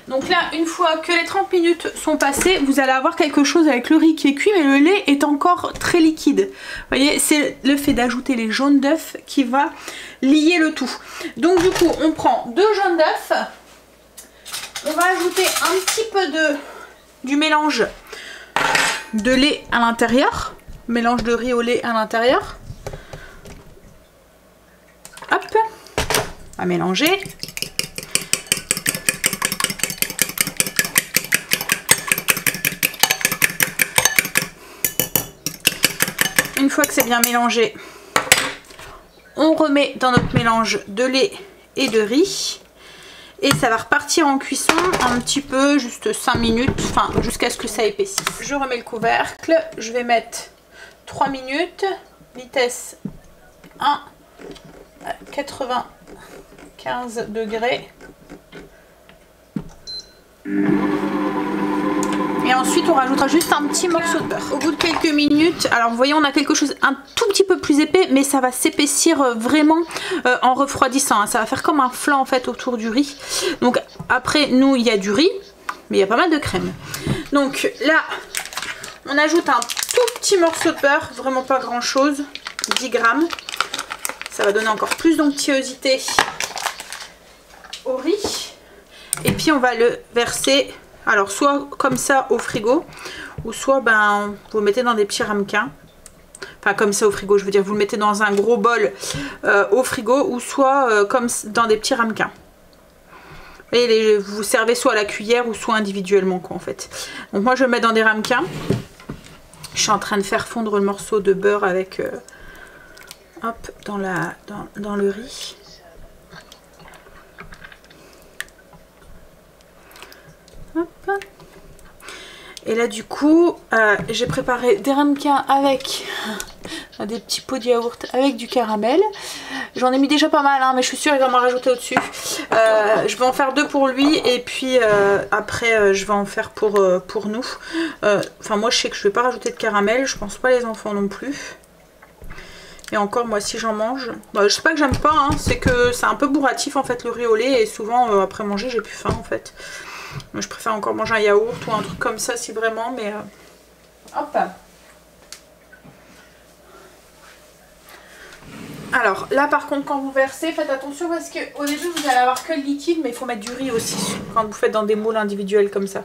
Donc là, une fois que les 30 minutes sont passées, vous allez avoir quelque chose avec le riz qui est cuit, mais le lait est encore très liquide. Vous voyez, c'est le fait d'ajouter les jaunes d'œufs qui va lier le tout. Donc du coup, on prend 2 jaunes d'œufs, on va ajouter un petit peu du mélange de lait à l'intérieur, mélange de riz au lait à l'intérieur. Hop, on va mélanger. Une fois que c'est bien mélangé, on remet dans notre mélange de lait et de riz. Et ça va repartir en cuisson un petit peu, juste 5 minutes, enfin jusqu'à ce que ça épaississe. Je remets le couvercle, je vais mettre 3 minutes, vitesse 1 à 95 degrés. Et ensuite on rajoutera juste un petit morceau de beurre. Au bout de quelques minutes, alors vous voyez on a quelque chose un tout petit peu plus épais, mais ça va s'épaissir vraiment en refroidissant, hein. Ça va faire comme un flan en fait autour du riz. Donc après nous il y a du riz, mais il y a pas mal de crème. Donc là on ajoute un tout petit morceau de beurre, vraiment pas grand chose, 10 grammes. Ça va donner encore plus d'onctuosité au riz. Et puis on va le verser. Alors soit comme ça au frigo, ou soit vous le mettez dans des petits ramequins. Enfin comme ça au frigo, je veux dire vous le mettez dans un gros bol au frigo, ou soit comme dans des petits ramequins. Et vous servez soit à la cuillère ou soit individuellement quoi en fait. Donc moi je le mets dans des ramequins. Je suis en train de faire fondre le morceau de beurre avec hop dans le riz. Hop. Et là du coup j'ai préparé des ramequins avec des petits pots de yaourt avec du caramel. J'en ai mis déjà pas mal hein, mais je suis sûre qu'il va m'en rajouter au-dessus. Je vais en faire 2 pour lui et puis après je vais en faire pour nous. Enfin moi je sais que je vais pas rajouter de caramel, je pense pas les enfants non plus. Et encore moi si j'en mange, je sais pas que j'aime pas, hein, c'est que c'est un peu bourratif en fait le riz au lait et souvent après manger j'ai plus faim en fait. Moi, je préfère encore manger un yaourt ou un truc comme ça si vraiment, mais hop. Alors là par contre quand vous versez, faites attention parce qu'au début vous allez avoir que le liquide, mais il faut mettre du riz aussi quand vous faites dans des moules individuels comme ça.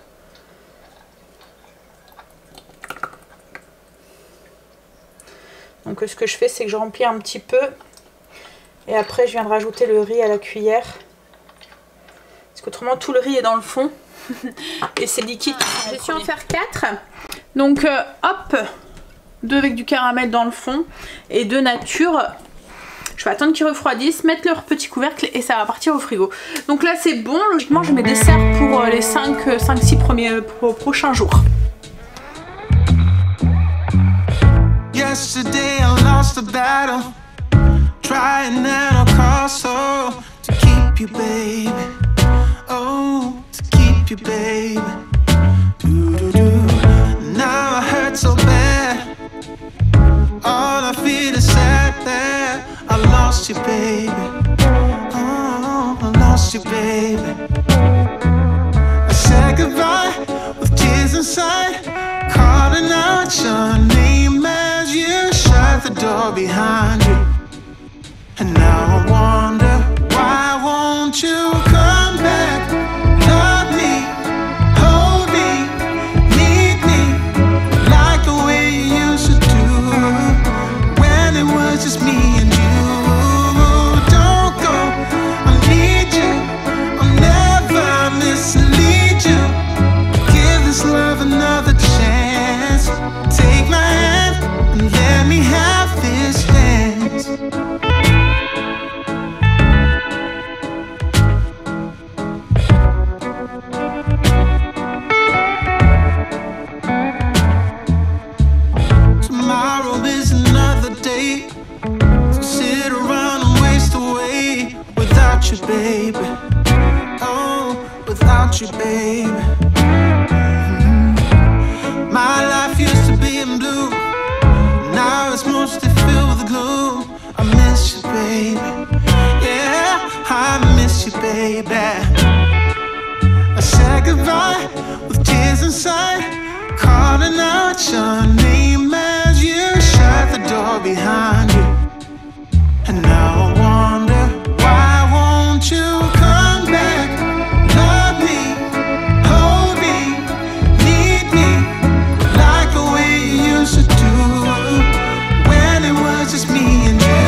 Donc ce que je fais c'est que je remplis un petit peu et après je viens de rajouter le riz à la cuillère. Parce qu'autrement tout le riz est dans le fond et c'est liquide. J'ai su en faire 4. Donc hop, 2 avec du caramel dans le fond et 2 nature. Je vais attendre qu'ils refroidissent, mettre leur petit couvercle et ça va partir au frigo. Donc là c'est bon, logiquement je mets des desserts pour les 5-6 premiers prochains jours. Yesterday I lost the battle, trying at all costs to keep you baby. Oh, to keep you, baby. Now I hurt so bad. All I feel is sad that I lost you, baby. Oh, I lost you, baby. I said goodbye with tears inside, calling out your name as you shut the door behind you. And now I wonder why won't you come back? Love me, hold me, need me, like the way you used to do when it was just me and you. without you, baby. My life used to be in blue, now it's mostly filled with gloom. I miss you, baby. Yeah, I miss you, baby. I said goodbye with tears inside, calling out your name as you shut the door behind you. And now I wonder, why won't you come back? Love me, hold me, need me, like the way you used to do, when it was just me and you.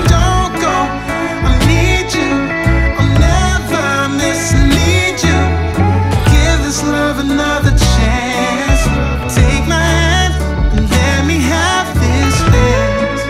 Don't go, I need you, I'll never mislead you. Give this love another chance. Take my hand and let me have this dance.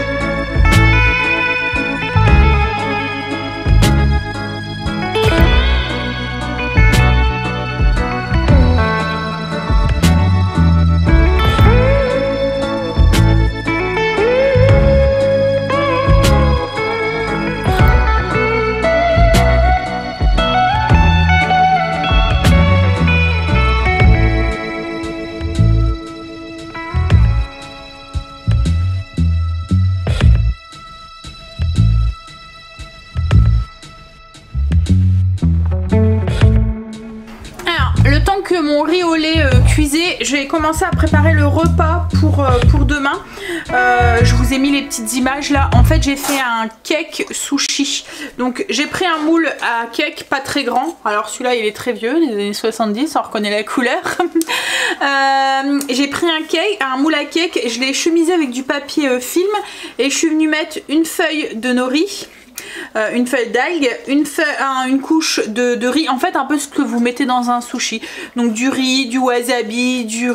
Que mon riz au lait cuisait, je vais commencer à préparer le repas pour demain. Je vous ai mis les petites images là. En fait j'ai fait un cake sushi, donc j'ai pris un moule à cake pas très grand, alors celui-là il est très vieux, des années 70, on reconnaît la couleur. J'ai pris un moule à cake, je l'ai chemisé avec du papier film et je suis venue mettre une feuille de nori, une feuille d'algue, une couche de riz, en fait un peu ce que vous mettez dans un sushi, donc du riz, du wasabi, du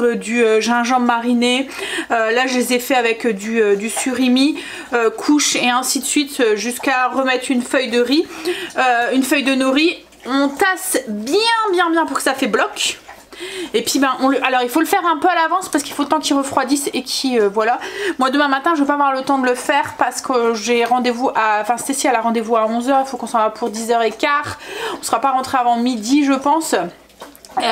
gingembre mariné, là je les ai fait avec du surimi, couche et ainsi de suite jusqu'à remettre une feuille de riz, une feuille de nori. On tasse bien pour que ça fait bloc. Et puis ben alors il faut le faire un peu à l'avance parce qu'il faut le temps qu'il refroidisse et qu'il voilà. Moi demain matin je vais pas avoir le temps de le faire parce que j'ai rendez-vous à, enfin Stécie elle a rendez-vous à 11 h, il faut qu'on s'en va pour 10h15. On sera pas rentré avant midi je pense.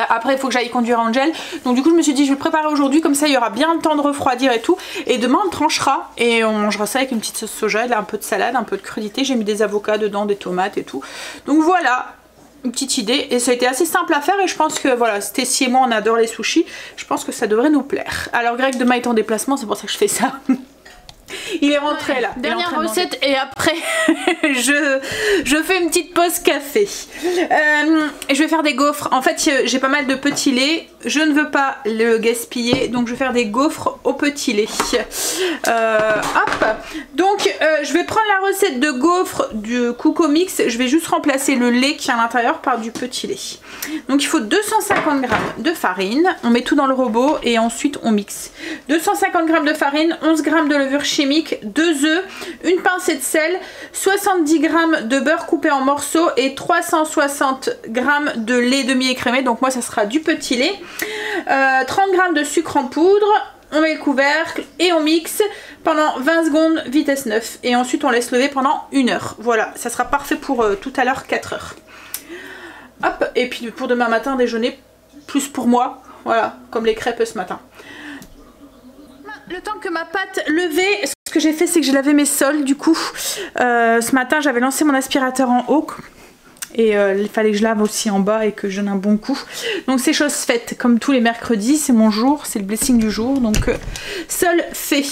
Après il faut que j'aille conduire Angel, donc du coup je me suis dit je vais le préparer aujourd'hui, comme ça il y aura bien le temps de refroidir et tout, et demain on le tranchera et on mangera ça avec une petite sauce soja, un peu de salade, un peu de crudité, j'ai mis des avocats dedans, des tomates et tout, donc voilà une petite idée, et ça a été assez simple à faire et je pense que voilà, Stécie et moi on adore les sushis, je pense que ça devrait nous plaire. Alors Greg demain est en déplacement, c'est pour ça que je fais ça. Il est rentré là. Dernière recette et après je fais une petite pause café. Je vais faire des gaufres. En fait j'ai pas mal de petits laits. Je ne veux pas le gaspiller. Donc je vais faire des gaufres au petit lait. Hop. Donc je vais prendre la recette de gaufres du Coco Mix. Je vais juste remplacer le lait qui est à l'intérieur par du petit lait. Donc il faut 250 g de farine. On met tout dans le robot et ensuite on mixe. 250 g de farine, 11 g de levure chimique, 2 œufs, une pincée de sel, 70 g de beurre coupé en morceaux et 360 g de lait demi-écrémé. Donc moi ça sera du petit lait. 30 g de sucre en poudre. On met le couvercle et on mixe pendant 20 secondes vitesse 9. Et ensuite on laisse lever pendant 1 heure. Voilà, ça sera parfait pour tout à l'heure 4 heures. Hop, et puis pour demain matin déjeuner, plus pour moi. Voilà, comme les crêpes ce matin. Le temps que ma pâte levée, ce que j'ai fait c'est que j'ai lavé mes sols du coup. Ce matin j'avais lancé mon aspirateur en haut. Et il fallait que je lave aussi en bas et que je donne un bon coup. Donc c'est chose faite, comme tous les mercredis, c'est mon jour, c'est le blessing du jour. Donc seul fait.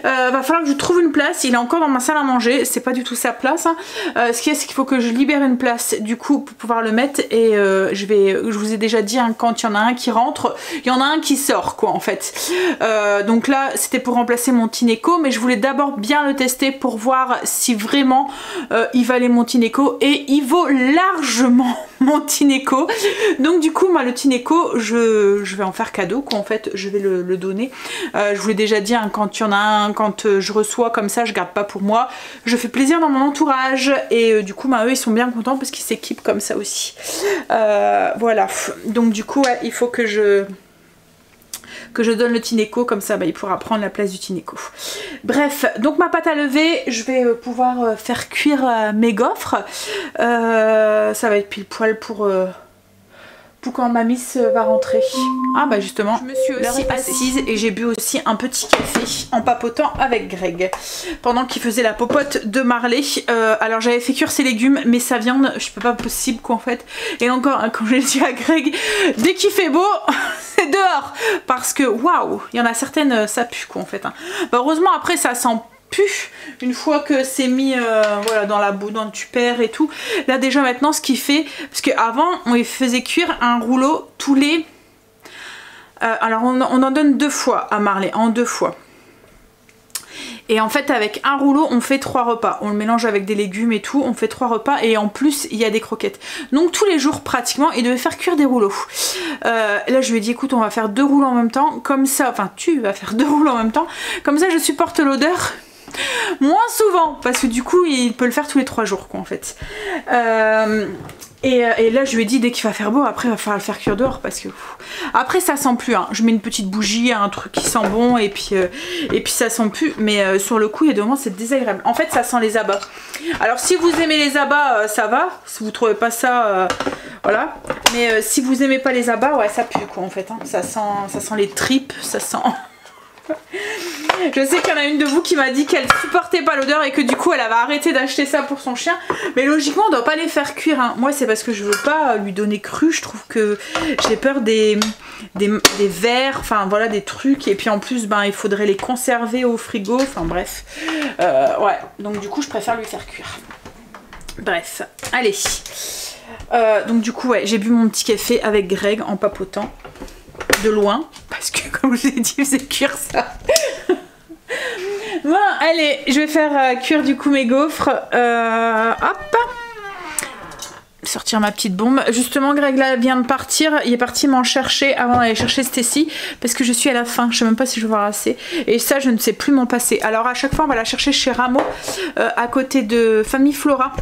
Va falloir que je trouve une place, il est encore dans ma salle à manger, c'est pas du tout sa place. Hein. Ce qu'il y a c'est qu'il faut que je libère une place du coup pour pouvoir le mettre. Et je vous ai déjà dit, hein, quand il y en a un qui rentre, il y en a un qui sort quoi en fait. Donc là c'était pour remplacer mon Tineco, mais je voulais d'abord bien le tester pour voir si vraiment il valait mon Tineco, et il vaut largement mon Tineco. Donc du coup moi le Tineco je vais en faire cadeau quoi, en fait je vais le donner. Je vous l'ai déjà dit, hein, quand il y en a un, quand je reçois comme ça, je garde pas pour moi, je fais plaisir dans mon entourage, et du coup bah, eux ils sont bien contents parce qu'ils s'équipent comme ça aussi. Voilà, donc du coup ouais, il faut que je donne le Tineco, comme ça bah, il pourra prendre la place du Tineco. Bref, donc ma pâte à lever, je vais pouvoir faire cuire mes gaufres. Ça va être pile poil pour pour quand ma miss va rentrer. Ah bah justement, je me suis aussi assise et j'ai bu aussi un petit café en papotant avec Greg pendant qu'il faisait la popote de Marley. Alors j'avais fait cuire ses légumes, mais sa viande, je peux pas possible quoi en fait. Et encore, quand j'ai dit à Greg, dès qu'il fait beau, c'est dehors, parce que waouh, il y en a certaines, ça pue quoi en fait. Hein. Bah, heureusement après ça sent une fois que c'est mis voilà, dans la boue, dans le tupperware et tout. Là déjà maintenant ce qu'il fait, parce qu'avant on les faisait cuire un rouleau tous les... alors on en donne 2 fois à Marley, en 2 fois. Et en fait avec un rouleau on fait 3 repas. On le mélange avec des légumes et tout, on fait 3 repas et en plus il y a des croquettes. Donc tous les jours pratiquement il devait faire cuire des rouleaux. Là je lui ai dit écoute on va faire 2 rouleaux en même temps, comme ça, enfin tu vas faire 2 rouleaux en même temps, comme ça je supporte l'odeur. Moins souvent parce que du coup il peut le faire tous les 3 jours quoi en fait. Et là je lui ai dit dès qu'il va faire beau après il va falloir le faire cuire dehors parce que après ça sent plus hein. Je mets une petite bougie, un truc qui sent bon et puis ça sent plus, mais sur le coup il y a des moments c'est désagréable. En fait ça sent les abats. Alors si vous aimez les abats ça va, si vous trouvez pas ça voilà, mais si vous aimez pas les abats ouais ça pue quoi en fait hein. Ça sent les tripes, ça sent... Je sais qu'il y en a une de vous qui m'a dit qu'elle supportait pas l'odeur et que du coup elle avait arrêté d'acheter ça pour son chien. Mais logiquement on doit pas les faire cuire hein. Moi c'est parce que je veux pas lui donner cru. Je trouve que j'ai peur des vers, enfin voilà des trucs. Et puis en plus ben il faudrait les conserver au frigo. Enfin bref ouais, donc du coup je préfère lui faire cuire. Bref, allez donc du coup ouais j'ai bu mon petit café avec Greg en papotant de loin parce que comme je vous ai dit je faisais cuire ça. Bon allez je vais faire cuire du coup mes gaufres. Hop, sortir ma petite bombe. Justement Greg là vient de partir, il est parti m'en chercher avant d'aller chercher Stacy parce que je suis à la fin, je sais même pas si je vais voir assez et ça je ne sais plus m'en passer. Alors à chaque fois on va la chercher chez Rameau à côté de Famille Flora.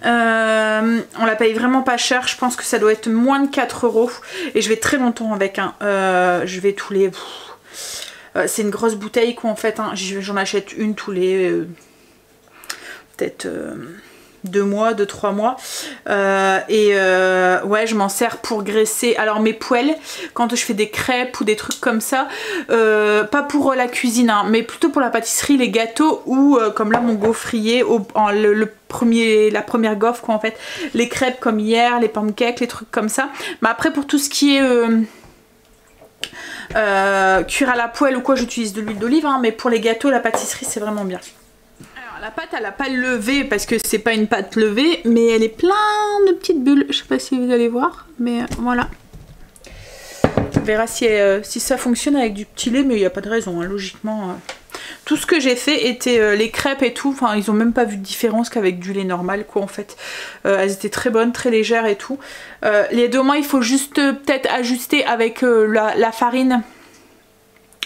On la paye vraiment pas cher, je pense que ça doit être moins de 4 € et je vais très longtemps avec hein. Je vais tous les... c'est une grosse bouteille quoi en fait hein. J'en achète une tous les peut-être 2 mois, 2-3 mois ouais je m'en sers pour graisser alors mes poêles quand je fais des crêpes ou des trucs comme ça, pas pour la cuisine hein, mais plutôt pour la pâtisserie, les gâteaux ou comme là mon gaufrier la première gaufre quoi en fait, les crêpes comme hier, les pancakes, les trucs comme ça. Mais après pour tout ce qui est cuire à la poêle ou quoi j'utilise de l'huile d'olive hein, mais pour les gâteaux, la pâtisserie c'est vraiment bien. La pâte elle a pas levé parce que c'est pas une pâte levée mais elle est plein de petites bulles, je sais pas si vous allez voir mais voilà. On verra si ça fonctionne avec du petit lait mais il n'y a pas de raison hein, logiquement. Tout ce que j'ai fait était les crêpes et tout, enfin ils ont même pas vu de différence qu'avec du lait normal quoi en fait. Elles étaient très bonnes, très légères et tout. Les deux mains il faut juste peut-être ajuster avec la farine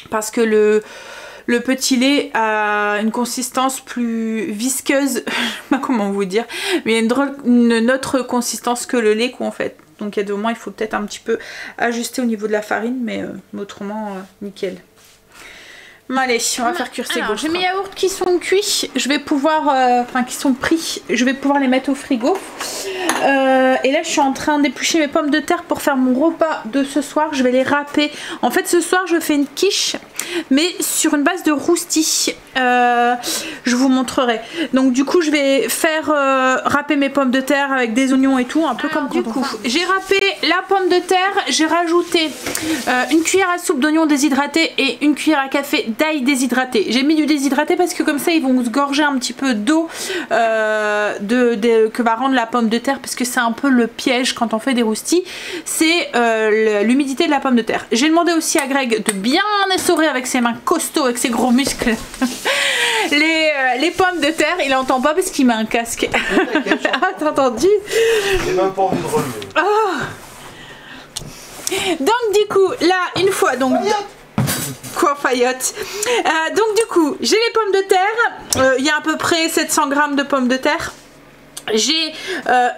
parce que le petit lait a une consistance plus visqueuse, je sais pas comment vous dire, mais il y a une autre consistance que le lait quoi en fait. Donc il y a des moments il faut peut-être un petit peu ajuster au niveau de la farine mais autrement nickel. Allez, on va faire cuire ces gaufres. J'ai mes yaourts qui sont cuits, je vais pouvoir, enfin qui sont pris, je vais pouvoir les mettre au frigo. Et là je suis en train d'éplucher mes pommes de terre pour faire mon repas de ce soir, je vais les râper. En fait ce soir je fais une quiche, mais sur une base de roustis. Je vous montrerai. Donc du coup je vais faire râper mes pommes de terre avec des oignons et tout, un peu comme du coup. J'ai râpé la pomme de terre, j'ai rajouté une cuillère à soupe d'oignons déshydratés et une cuillère à café d'ail déshydraté. J'ai mis du déshydraté parce que comme ça ils vont se gorger un petit peu d'eau que va rendre la pomme de terre, parce que c'est un peu le piège quand on fait des roustis, c'est l'humidité de la pomme de terre. J'ai demandé aussi à Greg de bien essorer avec ses mains costauds, avec ses gros muscles les pommes de terre. Il entend pas parce qu'il met un casque. Ah t'as entendu? J'ai même pas envie de relever. Oh. Donc du coup là une fois donc quoi Fayotte, donc du coup j'ai les pommes de terre, il y a à peu près 700 g de pommes de terre. J'ai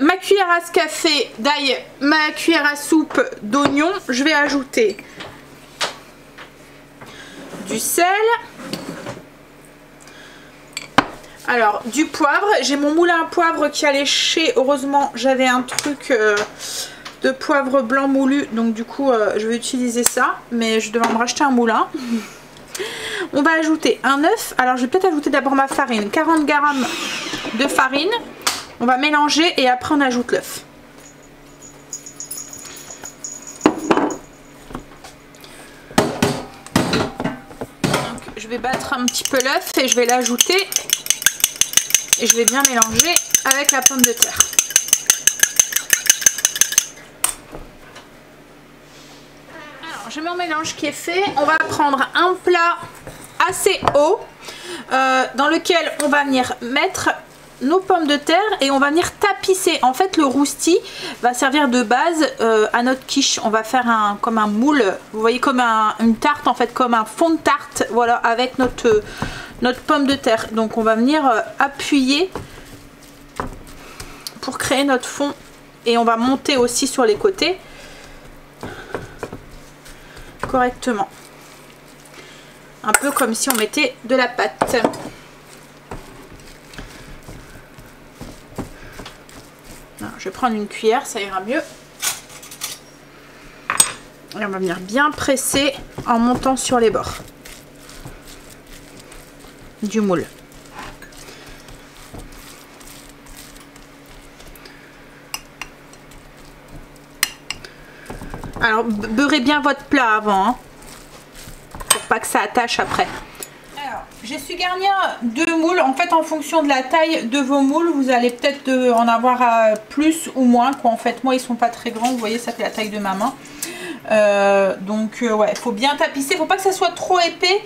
ma cuillère à café d'ail, ma cuillère à soupe d'oignon. Je vais ajouter du sel, alors du poivre. J'ai mon moulin à poivre qui a léché, heureusement j'avais un truc de poivre blanc moulu, donc du coup je vais utiliser ça, mais je devais me racheter un moulin. On va ajouter un œuf. Alors je vais peut-être ajouter d'abord ma farine, 40 g de farine. On va mélanger et après on ajoute l'œuf. Je vais battre un petit peu l'œuf et je vais l'ajouter et je vais bien mélanger avec la pomme de terre. Alors j'ai mon mélange qui est fait. On va prendre un plat assez haut dans lequel on va venir mettre nos pommes de terre et on va venir tapisser. En fait le rousty va servir de base à notre quiche. On va faire comme un moule, vous voyez, comme une tarte en fait, comme un fond de tarte, voilà, avec notre pomme de terre. Donc on va venir appuyer pour créer notre fond et on va monter aussi sur les côtés correctement, un peu comme si on mettait de la pâte. Je vais prendre une cuillère, ça ira mieux. Et on va venir bien presser en montant sur les bords du moule. Alors beurrez bien votre plat avant, hein, pour pas que ça attache après. J'ai su garnir 2 moules. En fait, en fonction de la taille de vos moules, vous allez peut-être en avoir plus ou moins, quoi. En fait, moi, ils sont pas très grands. Vous voyez, ça fait la taille de ma main. Ouais, il faut bien tapisser. Faut pas que ça soit trop épais.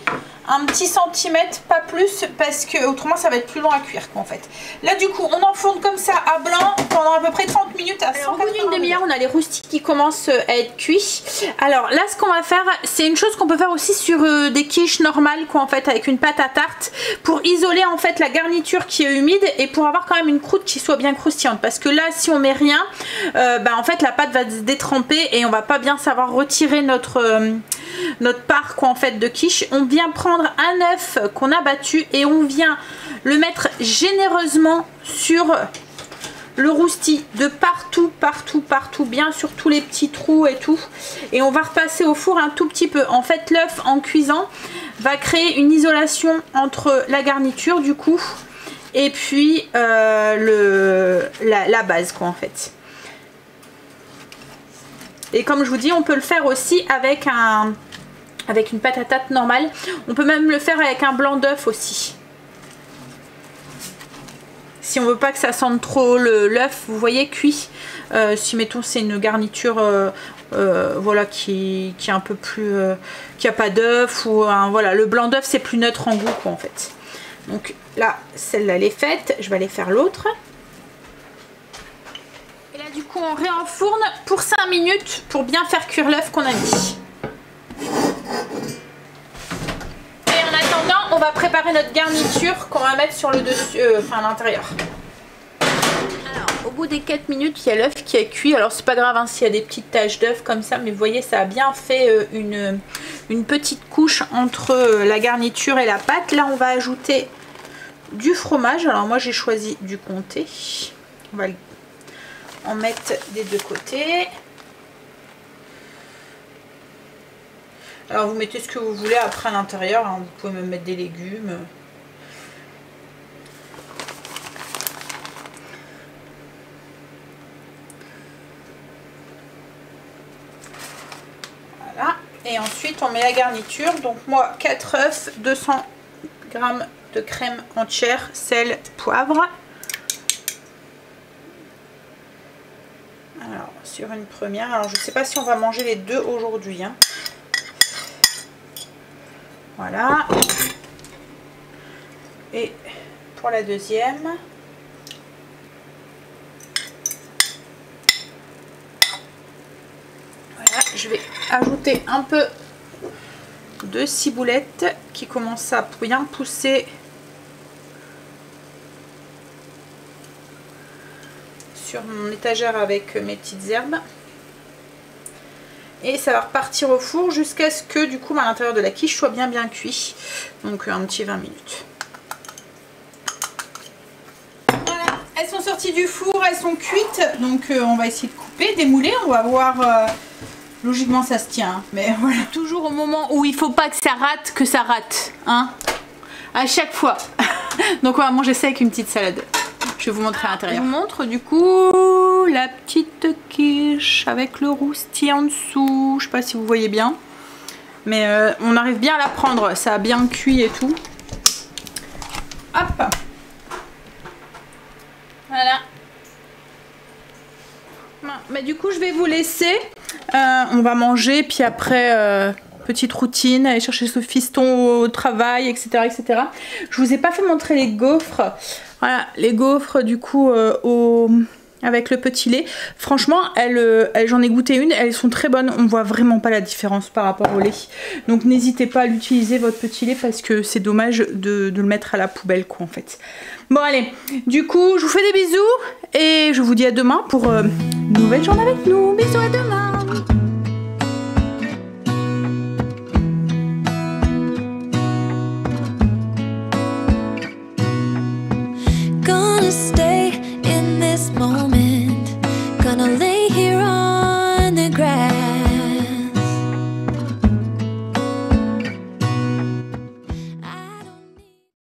Un petit centimètre, pas plus, parce que autrement ça va être plus long à cuire, quoi, en fait. Là du coup on enfourne comme ça à blanc pendant à peu près 30 minutes à 180 degrés. Au bout d'une demi-heure on a les roustis qui commencent à être cuits. Alors là ce qu'on va faire, c'est une chose qu'on peut faire aussi sur des quiches normales, quoi, en fait, avec une pâte à tarte, pour isoler en fait la garniture qui est humide et pour avoir quand même une croûte qui soit bien croustillante, parce que là si on met rien, en fait la pâte va se détremper et on va pas bien savoir retirer notre part, quoi, en fait, de quiche. On vient prendre un œuf qu'on a battu et on vient le mettre généreusement sur le rousty, de partout, bien sur tous les petits trous et tout, et on va repasser au four un tout petit peu. En fait l'œuf en cuisant va créer une isolation entre la garniture du coup et puis la base, quoi, en fait. Et comme je vous dis, on peut le faire aussi avec une pâte à tarte normale. On peut même le faire avec un blanc d'œuf aussi. Si on veut pas que ça sente trop l'œuf, vous voyez, cuit. Si mettons c'est une garniture voilà, qui est un peu plus... qui a pas d'œuf, ou voilà, le blanc d'œuf c'est plus neutre en goût, quoi, en fait. Donc là, celle-là elle est faite. Je vais aller faire l'autre. Et là du coup on réenfourne pour 5 minutes pour bien faire cuire l'œuf qu'on a mis. Et en attendant, on va préparer notre garniture qu'on va mettre sur le dessus, à l'intérieur. Alors, au bout des 4 minutes, il y a l'œuf qui est cuit. Alors, c'est pas grave, hein, s'il y a des petites taches d'œuf comme ça, mais vous voyez, ça a bien fait une petite couche entre la garniture et la pâte. Là, on va ajouter du fromage. Alors, moi, j'ai choisi du comté. On va en mettre des deux côtés. Alors vous mettez ce que vous voulez après à l'intérieur, hein. Vous pouvez même mettre des légumes. Voilà. Et ensuite on met la garniture. Donc moi 4 œufs, 200 g de crème entière, sel, poivre. Alors sur une première, alors je ne sais pas si on va manger les deux aujourd'hui, hein. Voilà. Et pour la deuxième. Voilà, je vais ajouter un peu de ciboulette qui commence à bien pousser sur mon étagère avec mes petites herbes. Et ça va repartir au four jusqu'à ce que du coup à l'intérieur de la quiche soit bien cuit. Donc un petit 20 minutes. Voilà, elles sont sorties du four, elles sont cuites. Donc on va essayer de couper découper, démouler, on va voir. Logiquement ça se tient, mais voilà. Toujours au moment où il faut pas que ça rate, hein. À chaque fois. Donc on va manger ça avec une petite salade. Je vais vous montrer à l'intérieur. Je vous montre du coup la petite quiche avec le rousti en dessous. Je sais pas si vous voyez bien. Mais on arrive bien à la prendre. Ça a bien cuit et tout. Hop. Voilà. Mais du coup je vais vous laisser. On va manger puis après... petite routine, aller chercher ce fiston au travail, etc., etc. Je vous ai pas fait montrer les gaufres. Voilà, les gaufres du coup avec le petit lait. Franchement, j'en ai goûté une, elles sont très bonnes. On voit vraiment pas la différence par rapport au lait. Donc n'hésitez pas à l'utiliser votre petit lait parce que c'est dommage de le mettre à la poubelle quoi en fait. Bon allez, du coup je vous fais des bisous et je vous dis à demain pour une nouvelle journée avec nous. Bisous, à demain.